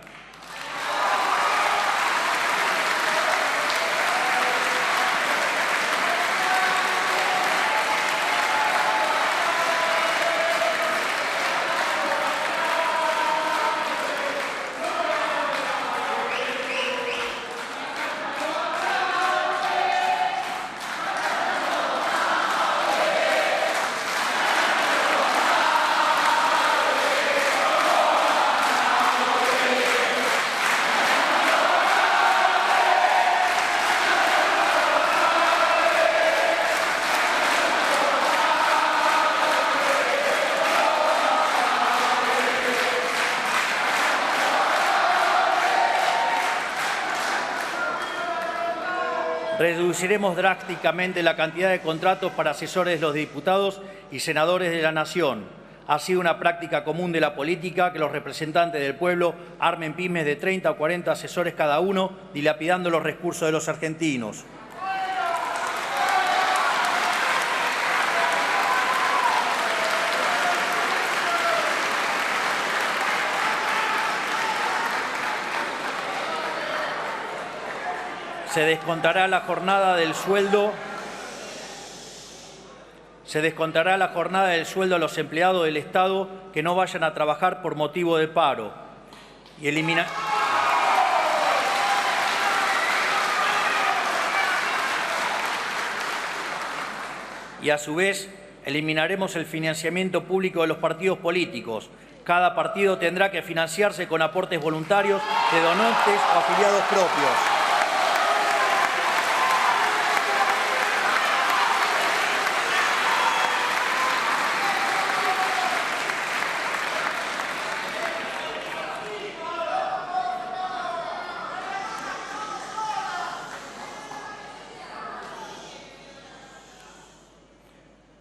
A: Reduciremos drásticamente la cantidad de contratos para asesores de los diputados y senadores de la Nación. Ha sido una práctica común de la política que los representantes del pueblo armen pymes de 30 o 40 asesores cada uno, dilapidando los recursos de los argentinos. Se descontará la jornada del sueldo a los empleados del Estado que no vayan a trabajar por motivo de paro y a su vez eliminaremos el financiamiento público de los partidos políticos. Cada partido tendrá que financiarse con aportes voluntarios de donantes o afiliados propios.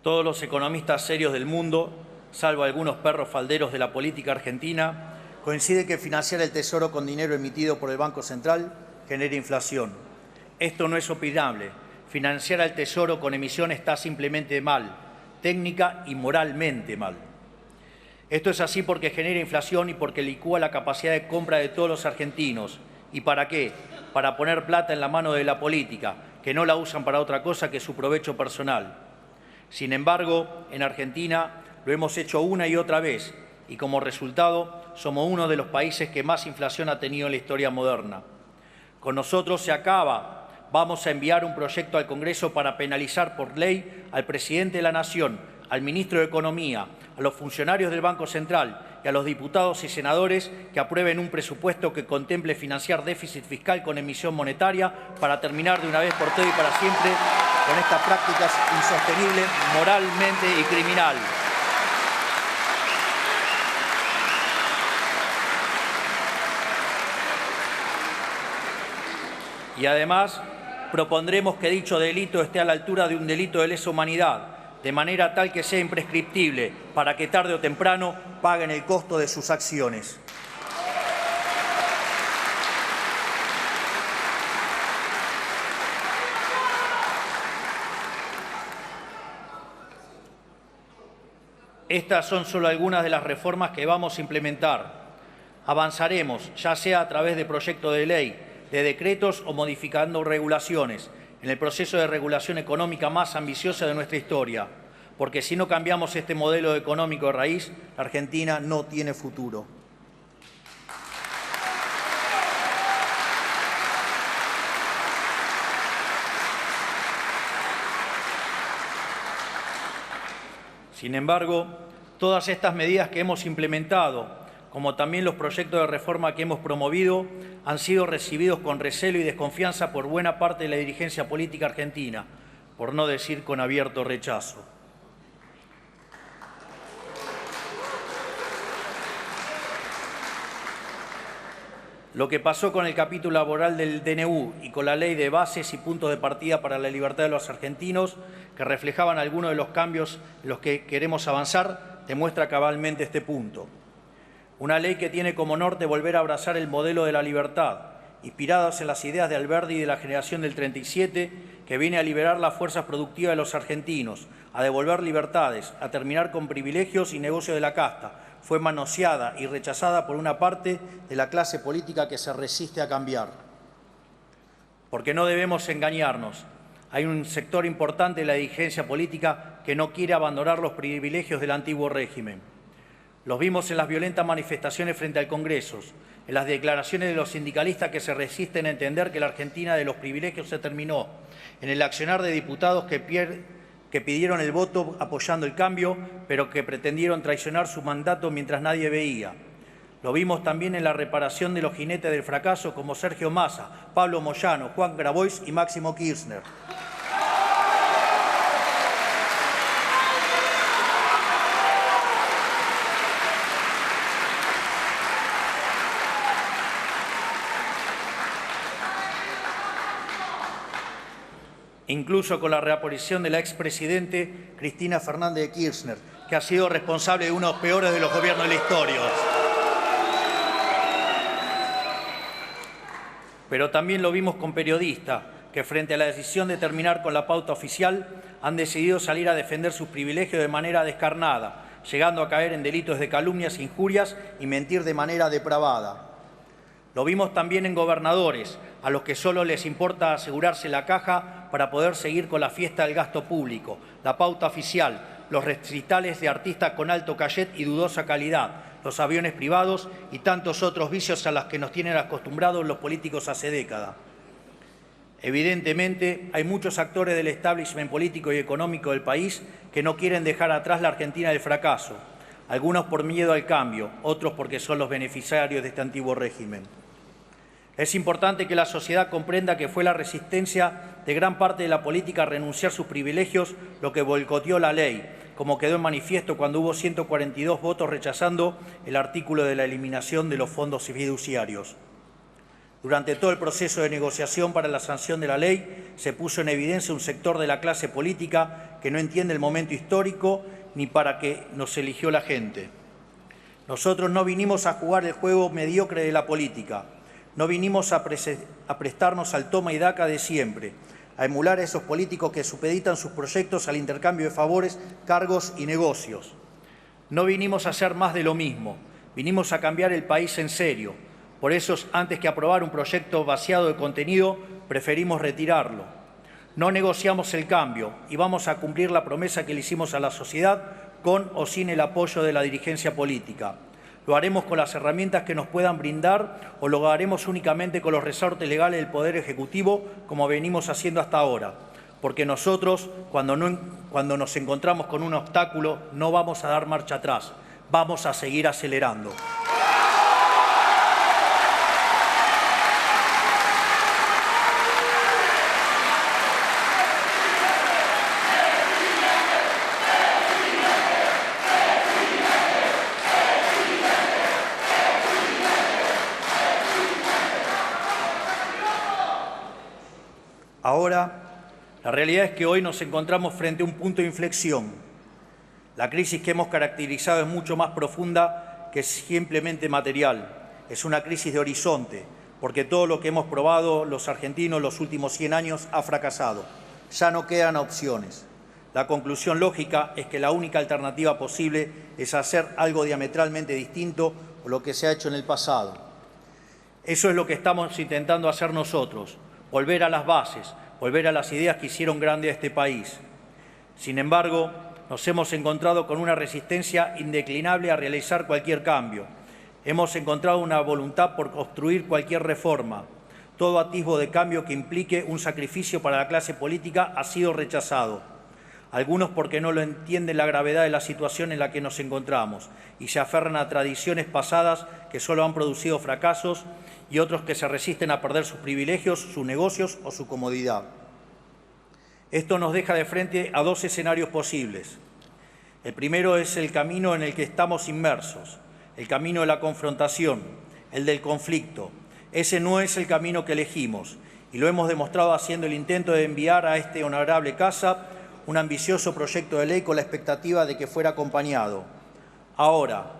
A: Todos los economistas serios del mundo, salvo algunos perros falderos de la política argentina, coinciden que financiar el Tesoro con dinero emitido por el Banco Central genera inflación. Esto no es opinable. Financiar al Tesoro con emisión está simplemente mal, técnica y moralmente mal. Esto es así porque genera inflación y porque licúa la capacidad de compra de todos los argentinos. ¿Y para qué? Para poner plata en la mano de la política, que no la usan para otra cosa que su provecho personal. Sin embargo, en Argentina lo hemos hecho una y otra vez y como resultado somos uno de los países que más inflación ha tenido en la historia moderna. Con nosotros se acaba. Vamos a enviar un proyecto al Congreso para penalizar por ley al presidente de la Nación, al ministro de Economía, a los funcionarios del Banco Central y a los diputados y senadores que aprueben un presupuesto que contemple financiar déficit fiscal con emisión monetaria para terminar de una vez por todas y para siempre con estas prácticas insostenibles moralmente y criminal. Y además propondremos que dicho delito esté a la altura de un delito de lesa humanidad, de manera tal que sea imprescriptible, para que tarde o temprano paguen el costo de sus acciones. Estas son solo algunas de las reformas que vamos a implementar. Avanzaremos, ya sea a través de proyectos de ley, de decretos o modificando regulaciones, en el proceso de regulación económica más ambiciosa de nuestra historia, porque si no cambiamos este modelo económico de raíz, la Argentina no tiene futuro. Sin embargo, todas estas medidas que hemos implementado, como también los proyectos de reforma que hemos promovido, han sido recibidos con recelo y desconfianza por buena parte de la dirigencia política argentina, por no decir con abierto rechazo. Lo que pasó con el capítulo laboral del DNU y con la ley de bases y puntos de partida para la libertad de los argentinos, que reflejaban algunos de los cambios en los que queremos avanzar, demuestra cabalmente este punto. Una ley que tiene como norte volver a abrazar el modelo de la libertad, inspirados en las ideas de Alberdi y de la generación del 37, que viene a liberar las fuerzas productivas de los argentinos, a devolver libertades, a terminar con privilegios y negocios de la casta. Fue manoseada y rechazada por una parte de la clase política que se resiste a cambiar. Porque no debemos engañarnos. Hay un sector importante de la dirigencia política que no quiere abandonar los privilegios del antiguo régimen. Los vimos en las violentas manifestaciones frente al Congreso, en las declaraciones de los sindicalistas que se resisten a entender que la Argentina de los privilegios se terminó, en el accionar de diputados que pidieron el voto apoyando el cambio, pero que pretendieron traicionar su mandato mientras nadie veía. Lo vimos también en la reparación de los jinetes del fracaso como Sergio Massa, Pablo Moyano, Juan Grabois y Máximo Kirchner. Incluso con la reaparición de la expresidente Cristina Fernández de Kirchner, que ha sido responsable de uno de los peores de los gobiernos de la historia. Pero también lo vimos con periodistas que frente a la decisión de terminar con la pauta oficial han decidido salir a defender sus privilegios de manera descarnada, llegando a caer en delitos de calumnias e injurias y mentir de manera depravada. Lo vimos también en gobernadores,
B: a los que solo les importa asegurarse la caja para poder seguir con la fiesta del gasto público, la pauta oficial, los recitales de artistas con alto cachet y dudosa calidad, los aviones privados y tantos otros vicios a los que nos tienen acostumbrados los políticos hace décadas. Evidentemente, hay muchos actores del establishment político y económico del país que no quieren dejar atrás la Argentina del fracaso, algunos por miedo al cambio, otros porque son los beneficiarios de este antiguo régimen. Es importante que la sociedad comprenda que fue la resistencia de gran parte de la política a renunciar a sus privilegios lo que boicoteó la ley, como quedó en manifiesto cuando hubo 142 votos rechazando el artículo de la eliminación de los fondos fiduciarios. Durante todo el proceso de negociación para la sanción de la ley, se puso en evidencia un sector de la clase política que no entiende el momento histórico ni para qué nos eligió la gente. Nosotros no vinimos a jugar el juego mediocre de la política, no vinimos a prestarnos al toma y daca de siempre, a emular a esos políticos que supeditan sus proyectos al intercambio de favores, cargos y negocios. No vinimos a hacer más de lo mismo, vinimos a cambiar el país en serio. Por eso, antes que aprobar un proyecto vaciado de contenido, preferimos retirarlo. No negociamos el cambio y vamos a cumplir la promesa que le hicimos a la sociedad con o sin el apoyo de la dirigencia política. Lo haremos con las herramientas que nos puedan brindar o lo haremos únicamente con los resortes legales del Poder Ejecutivo, como venimos haciendo hasta ahora. Porque nosotros, cuando nos encontramos con un obstáculo, no vamos a dar marcha atrás, vamos a seguir acelerando. Ahora, la realidad es que hoy nos encontramos frente a un punto de inflexión. La crisis que hemos caracterizado es mucho más profunda que simplemente material. Es una crisis de horizonte, porque todo lo que hemos probado los argentinos los últimos 100 años ha fracasado. Ya no quedan opciones. La conclusión lógica es que la única alternativa posible es hacer algo diametralmente distinto a lo que se ha hecho en el pasado. Eso es lo que estamos intentando hacer nosotros. Volver a las bases, volver a las ideas que hicieron grande a este país. Sin embargo, nos hemos encontrado con una resistencia indeclinable a realizar cualquier cambio. Hemos encontrado una voluntad por obstruir cualquier reforma. Todo atisbo de cambio que implique un sacrificio para la clase política ha sido rechazado. Algunos porque no lo entienden la gravedad de la situación en la que nos encontramos y se aferran a tradiciones pasadas que solo han producido fracasos, y otros que se resisten a perder sus privilegios, sus negocios o su comodidad. Esto nos deja de frente a dos escenarios posibles. El primero es el camino en el que estamos inmersos, el camino de la confrontación, el del conflicto. Ese no es el camino que elegimos y lo hemos demostrado haciendo el intento de enviar a esta honorable casa un ambicioso proyecto de ley con la expectativa de que fuera acompañado. Ahora,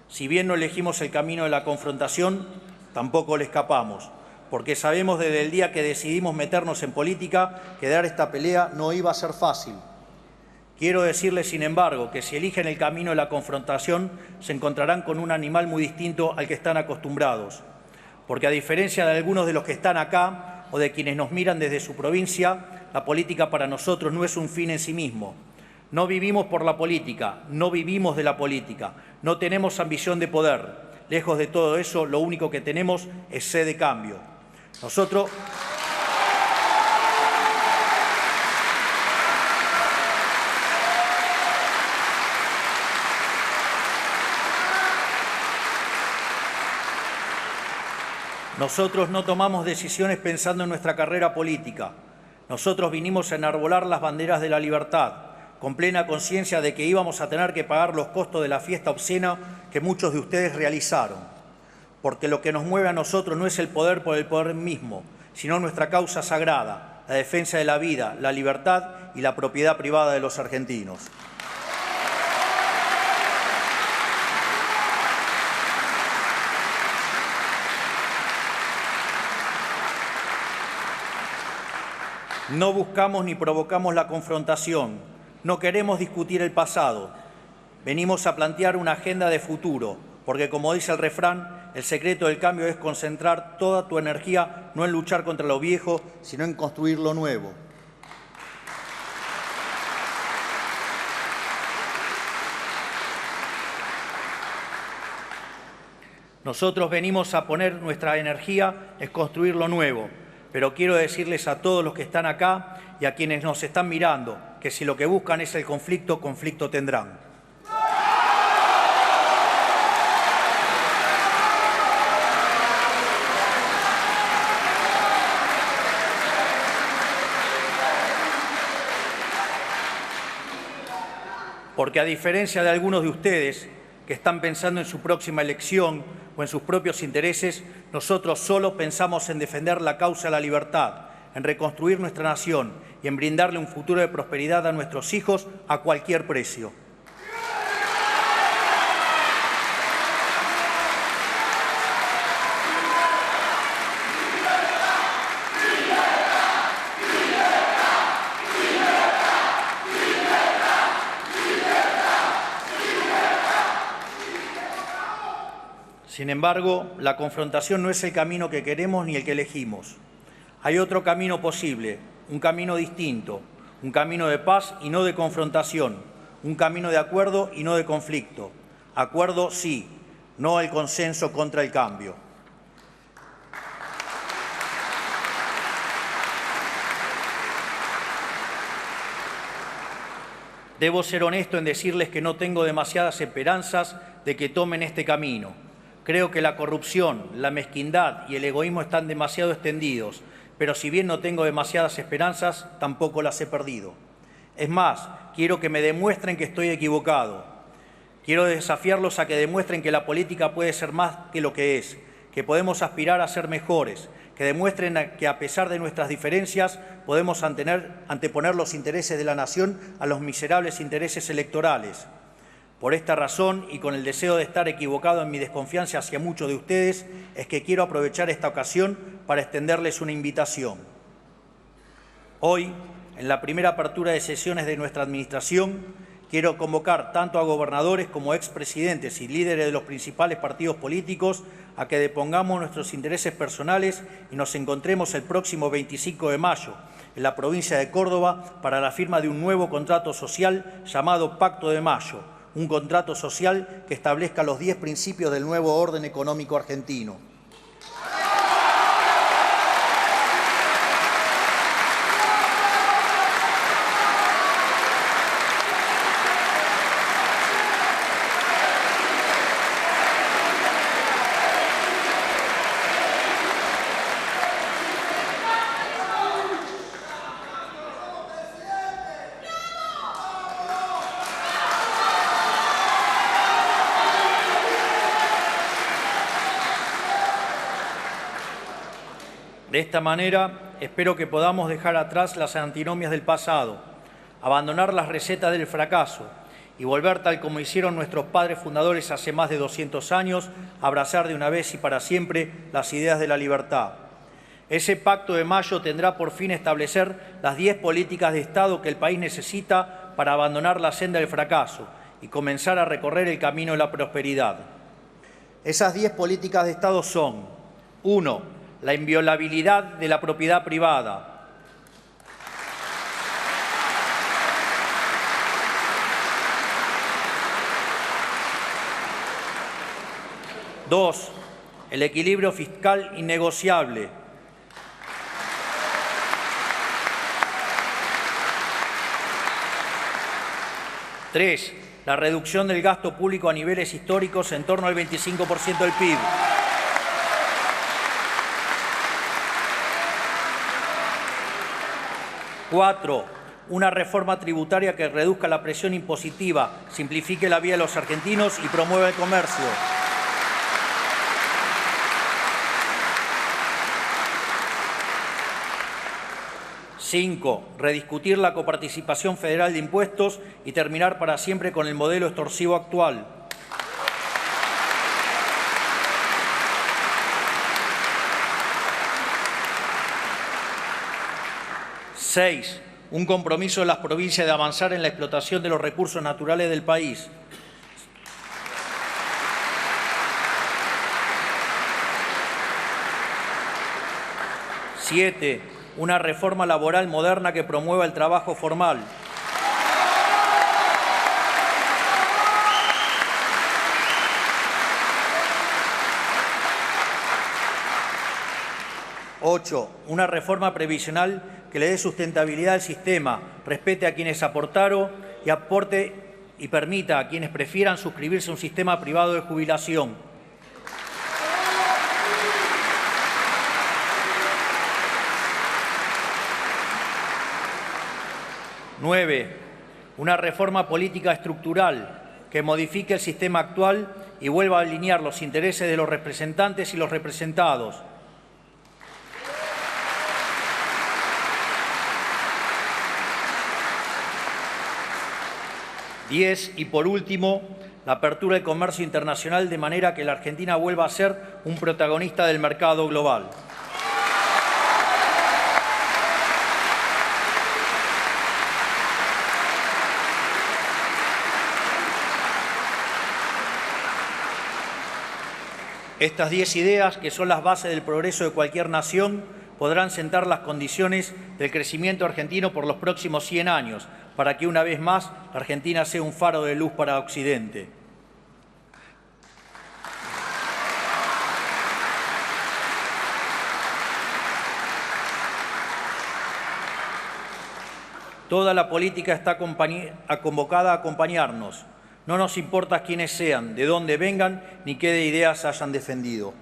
B: si bien no elegimos el camino de la confrontación, tampoco le escapamos, porque sabemos desde el día que decidimos meternos en política que dar esta pelea no iba a ser fácil. Quiero decirles, sin embargo, que si eligen el camino de la confrontación, se encontrarán con un animal muy distinto al que están acostumbrados, porque a diferencia de algunos de los que están acá o de quienes nos miran desde su provincia, la política para nosotros no es un fin en sí mismo. No vivimos por la política, no vivimos de la política, no tenemos ambición de poder. Lejos de todo eso, lo único que tenemos es sed de cambio. Nosotros no tomamos decisiones pensando en nuestra carrera política. Nosotros vinimos a enarbolar las banderas de la libertad, con plena conciencia de que íbamos a tener que pagar los costos de la fiesta obscena que muchos de ustedes realizaron. Porque lo que nos mueve a nosotros no es el poder por el poder mismo, sino nuestra causa sagrada, la defensa de la vida, la libertad y la propiedad privada de los argentinos. No buscamos ni provocamos la confrontación, no queremos discutir el pasado. Venimos a plantear una agenda de futuro, porque como dice el refrán, el secreto del cambio es concentrar toda tu energía no en luchar contra lo viejo, sino en construir lo nuevo. Nosotros venimos a poner nuestra energía en construir lo nuevo, pero quiero decirles a todos los que están acá y a quienes nos están mirando que si lo que buscan es el conflicto, conflicto tendrán. Porque a diferencia de algunos de ustedes que están pensando en su próxima elección o en sus propios intereses, nosotros solo pensamos en defender la causa de la libertad, en reconstruir nuestra nación y en brindarle un futuro de prosperidad a nuestros hijos a cualquier precio. Sin embargo, la confrontación no es el camino que queremos ni el que elegimos. Hay otro camino posible, un camino distinto, un camino de paz y no de confrontación, un camino de acuerdo y no de conflicto. Acuerdo sí, no el consenso contra el cambio. Debo ser honesto en decirles que no tengo demasiadas esperanzas de que tomen este camino. Creo que la corrupción, la mezquindad y el egoísmo están demasiado extendidos, pero si bien no tengo demasiadas esperanzas, tampoco las he perdido. Es más, quiero que me demuestren que estoy equivocado. Quiero desafiarlos a que demuestren que la política puede ser más que lo que es, que podemos aspirar a ser mejores, que demuestren que a pesar de nuestras diferencias podemos anteponer los intereses de la nación a los miserables intereses electorales. Por esta razón y con el deseo de estar equivocado en mi desconfianza hacia muchos de ustedes, es que quiero aprovechar esta ocasión para extenderles una invitación. Hoy, en la primera apertura de sesiones de nuestra administración, quiero convocar tanto a gobernadores como expresidentes y líderes de los principales partidos políticos a que depongamos nuestros intereses personales y nos encontremos el próximo 25 de mayo en la provincia de Córdoba para la firma de un nuevo contrato social llamado Pacto de Mayo, un contrato social que establezca los 10 principios del nuevo orden económico argentino. De esta manera, espero que podamos dejar atrás las antinomias del pasado, abandonar las recetas del fracaso y volver, tal como hicieron nuestros padres fundadores hace más de 200 años, a abrazar de una vez y para siempre las ideas de la libertad. Ese Pacto de Mayo tendrá por fin establecer las 10 políticas de Estado que el país necesita para abandonar la senda del fracaso y comenzar a recorrer el camino de la prosperidad. Esas 10 políticas de Estado son: 1. La inviolabilidad de la propiedad privada. 2. El equilibrio fiscal innegociable. 3. La reducción del gasto público a niveles históricos en torno al 25% del PIB. 4. Una reforma tributaria que reduzca la presión impositiva, simplifique la vida de los argentinos y promueva el comercio. 5. Rediscutir la coparticipación federal de impuestos y terminar para siempre con el modelo extorsivo actual. 6. Un compromiso de las provincias de avanzar en la explotación de los recursos naturales del país. 7. Una reforma laboral moderna que promueva el trabajo formal. 8. Una reforma previsional que le dé sustentabilidad al sistema, respete a quienes aportaron y aporte y permita a quienes prefieran suscribirse a un sistema privado de jubilación. 9. Una reforma política estructural que modifique el sistema actual y vuelva a alinear los intereses de los representantes y los representados. 10. Y por último, la apertura del comercio internacional de manera que la Argentina vuelva a ser un protagonista del mercado global. Estas 10 ideas, que son las bases del progreso de cualquier nación, podrán sentar las condiciones del crecimiento argentino por los próximos 100 años, para que una vez más la Argentina sea un faro de luz para Occidente. Toda la política está convocada a acompañarnos. No nos importa quiénes sean, de dónde vengan, ni qué ideas hayan defendido.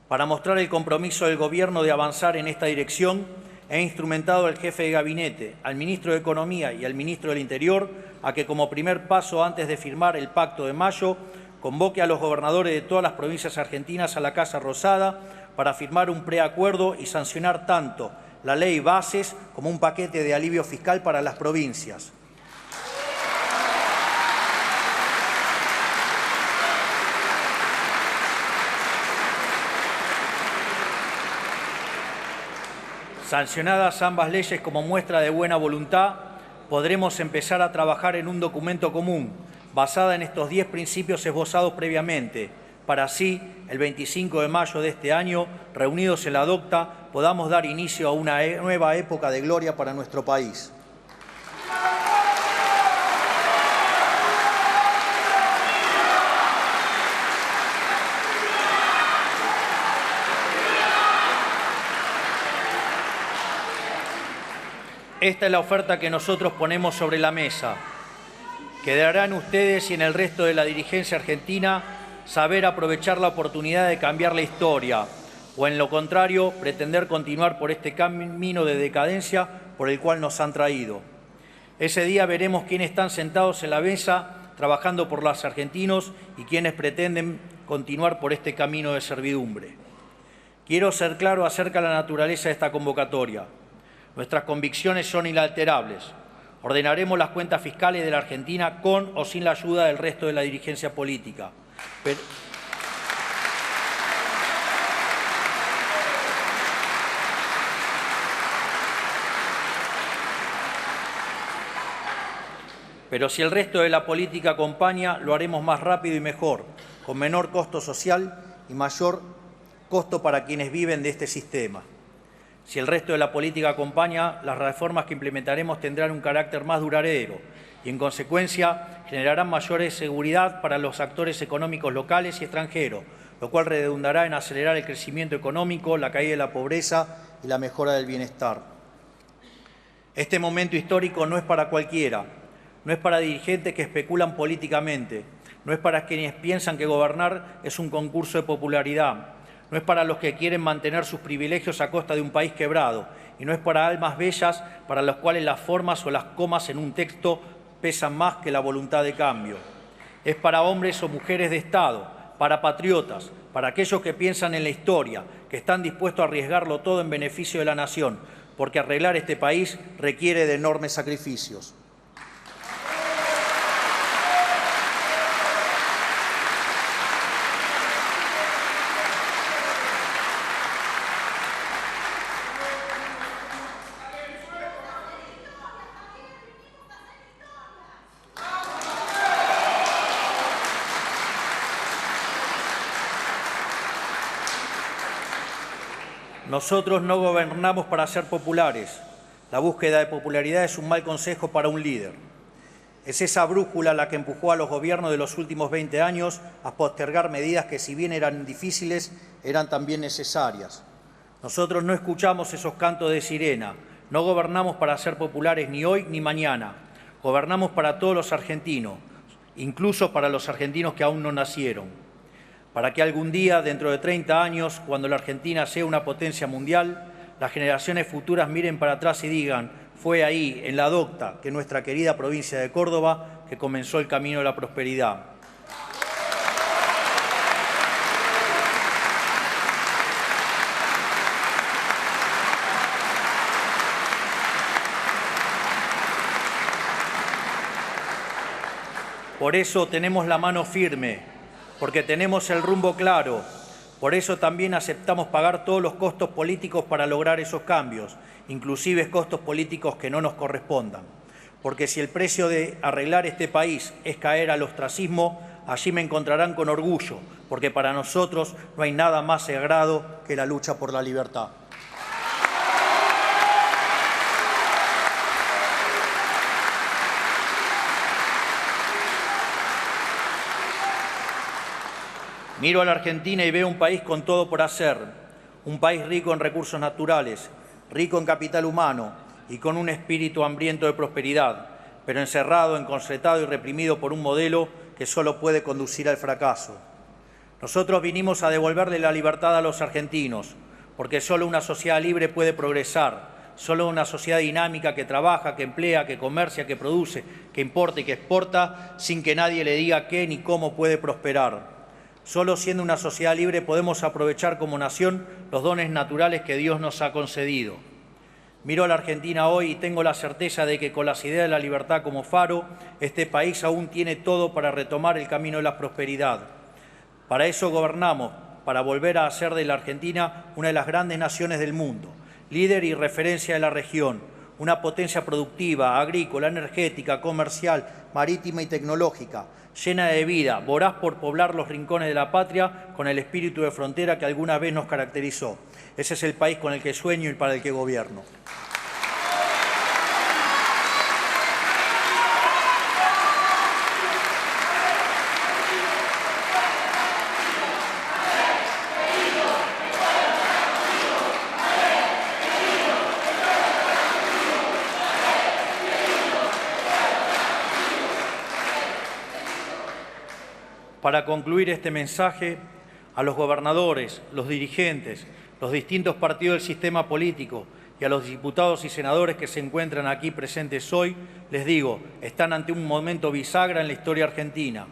B: Para mostrar el compromiso del Gobierno de avanzar en esta dirección, he instrumentado al jefe de gabinete, al ministro de Economía y al ministro del Interior a que, como primer paso antes de firmar el Pacto de Mayo, convoque a los gobernadores de todas las provincias argentinas a la Casa Rosada para firmar un preacuerdo y sancionar tanto la ley Bases como un paquete de alivio fiscal para las provincias. Sancionadas ambas leyes como muestra de buena voluntad, podremos empezar a trabajar en un documento común, basada en estos 10 principios esbozados previamente, para así, el 25 de mayo de este año, reunidos en la DOCTA, podamos dar inicio a una nueva época de gloria para nuestro país. Esta es la oferta que nosotros ponemos sobre la mesa. Quedará en ustedes y en el resto de la dirigencia argentina saber aprovechar la oportunidad de cambiar la historia o, en lo contrario, pretender continuar por este camino de decadencia por el cual nos han traído. Ese día veremos quiénes están sentados en la mesa trabajando por los argentinos y quiénes pretenden continuar por este camino de servidumbre. Quiero ser claro acerca de la naturaleza de esta convocatoria. Nuestras convicciones son inalterables. Ordenaremos las cuentas fiscales de la Argentina con o sin la ayuda del resto de la dirigencia política. Pero si el resto de la política acompaña, lo haremos más rápido y mejor, con menor costo social y mayor costo para quienes viven de este sistema. Si el resto de la política acompaña, las reformas que implementaremos tendrán un carácter más duradero y, en consecuencia, generarán mayor seguridad para los actores económicos locales y extranjeros, lo cual redundará en acelerar el crecimiento económico, la caída de la pobreza y la mejora del bienestar. Este momento histórico no es para cualquiera, no es para dirigentes que especulan políticamente, no es para quienes piensan que gobernar es un concurso de popularidad, no es para los que quieren mantener sus privilegios a costa de un país quebrado y no es para almas bellas para las cuales las formas o las comas en un texto pesan más que la voluntad de cambio. Es para hombres o mujeres de Estado, para patriotas, para aquellos que piensan en la historia, que están dispuestos a arriesgarlo todo en beneficio de la nación, porque arreglar este país requiere de enormes sacrificios. Nosotros no gobernamos para ser populares. La búsqueda de popularidad es un mal consejo para un líder. Es esa brújula la que empujó a los gobiernos de los últimos 20 años a postergar medidas que, si bien eran difíciles, eran también necesarias. Nosotros no escuchamos esos cantos de sirena. No gobernamos para ser populares ni hoy ni mañana. Gobernamos para todos los argentinos, incluso para los argentinos que aún no nacieron. Para que algún día, dentro de 30 años, cuando la Argentina sea una potencia mundial, las generaciones futuras miren para atrás y digan: fue ahí, en la docta, que nuestra querida provincia de Córdoba, que comenzó el camino de la prosperidad. Por eso tenemos la mano firme, porque tenemos el rumbo claro. Por eso también aceptamos pagar todos los costos políticos para lograr esos cambios, inclusive costos políticos que no nos correspondan. Porque si el precio de arreglar este país es caer al ostracismo, allí me encontrarán con orgullo, porque para nosotros no hay nada más sagrado que la lucha por la libertad. Miro a la Argentina y veo un país con todo por hacer, un país rico en recursos naturales, rico en capital humano y con un espíritu hambriento de prosperidad, pero encerrado, encorsetado y reprimido por un modelo que solo puede conducir al fracaso. Nosotros vinimos a devolverle la libertad a los argentinos, porque solo una sociedad libre puede progresar, solo una sociedad dinámica que trabaja, que emplea, que comercia, que produce, que importa y que exporta, sin que nadie le diga qué ni cómo puede prosperar. Solo siendo una sociedad libre podemos aprovechar como nación los dones naturales que Dios nos ha concedido. Miro a la Argentina hoy y tengo la certeza de que con las ideas de la libertad como faro, este país aún tiene todo para retomar el camino de la prosperidad. Para eso gobernamos, para volver a hacer de la Argentina una de las grandes naciones del mundo, líder y referencia de la región, una potencia productiva, agrícola, energética, comercial, marítima y tecnológica, llena de vida, voraz por poblar los rincones de la patria con el espíritu de frontera que alguna vez nos caracterizó. Ese es el país con el que sueño y para el que gobierno. Para concluir este mensaje, a los gobernadores, los dirigentes, los distintos partidos del sistema político y a los diputados y senadores que se encuentran aquí presentes hoy, les digo, están ante un momento bisagra en la historia argentina.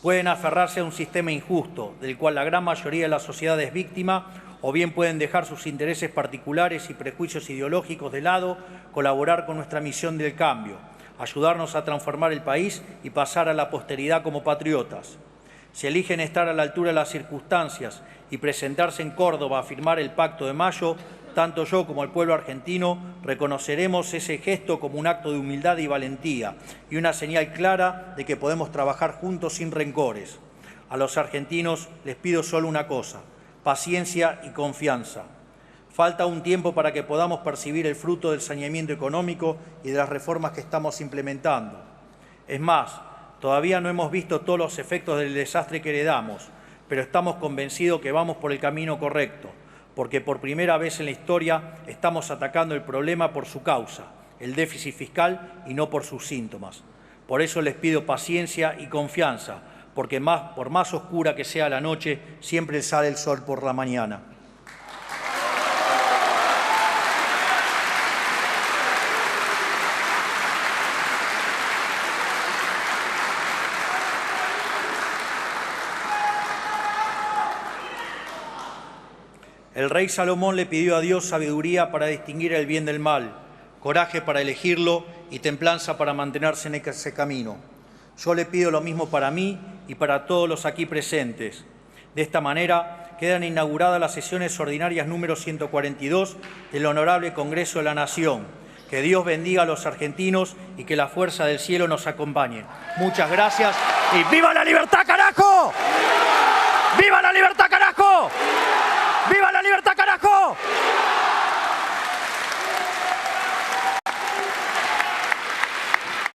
B: Pueden aferrarse a un sistema injusto, del cual la gran mayoría de la sociedad es víctima, o bien pueden dejar sus intereses particulares y prejuicios ideológicos de lado, colaborar con nuestra misión del cambio, ayudarnos a transformar el país y pasar a la posteridad como patriotas. Si eligen estar a la altura de las circunstancias y presentarse en Córdoba a firmar el Pacto de Mayo, tanto yo como el pueblo argentino reconoceremos ese gesto como un acto de humildad y valentía y una señal clara de que podemos trabajar juntos sin rencores. A los argentinos les pido solo una cosa: paciencia y confianza. Falta un tiempo para que podamos percibir el fruto del saneamiento económico y de las reformas que estamos implementando. Es más, todavía no hemos visto todos los efectos del desastre que heredamos, pero estamos convencidos que vamos por el camino correcto, porque por primera vez en la historia estamos atacando el problema por su causa, el déficit fiscal, y no por sus síntomas. Por eso les pido paciencia y confianza, porque por más oscura que sea la noche, siempre sale el sol por la mañana. El rey Salomón le pidió a Dios sabiduría para distinguir el bien del mal, coraje para elegirlo y templanza para mantenerse en ese camino. Yo le pido lo mismo para mí y para todos los aquí presentes. De esta manera quedan inauguradas las sesiones ordinarias número 142 del Honorable Congreso de la Nación. Que Dios bendiga a los argentinos y que la fuerza del cielo nos acompañe. Muchas gracias y ¡viva la libertad, carajo! ¡Viva la libertad, carajo!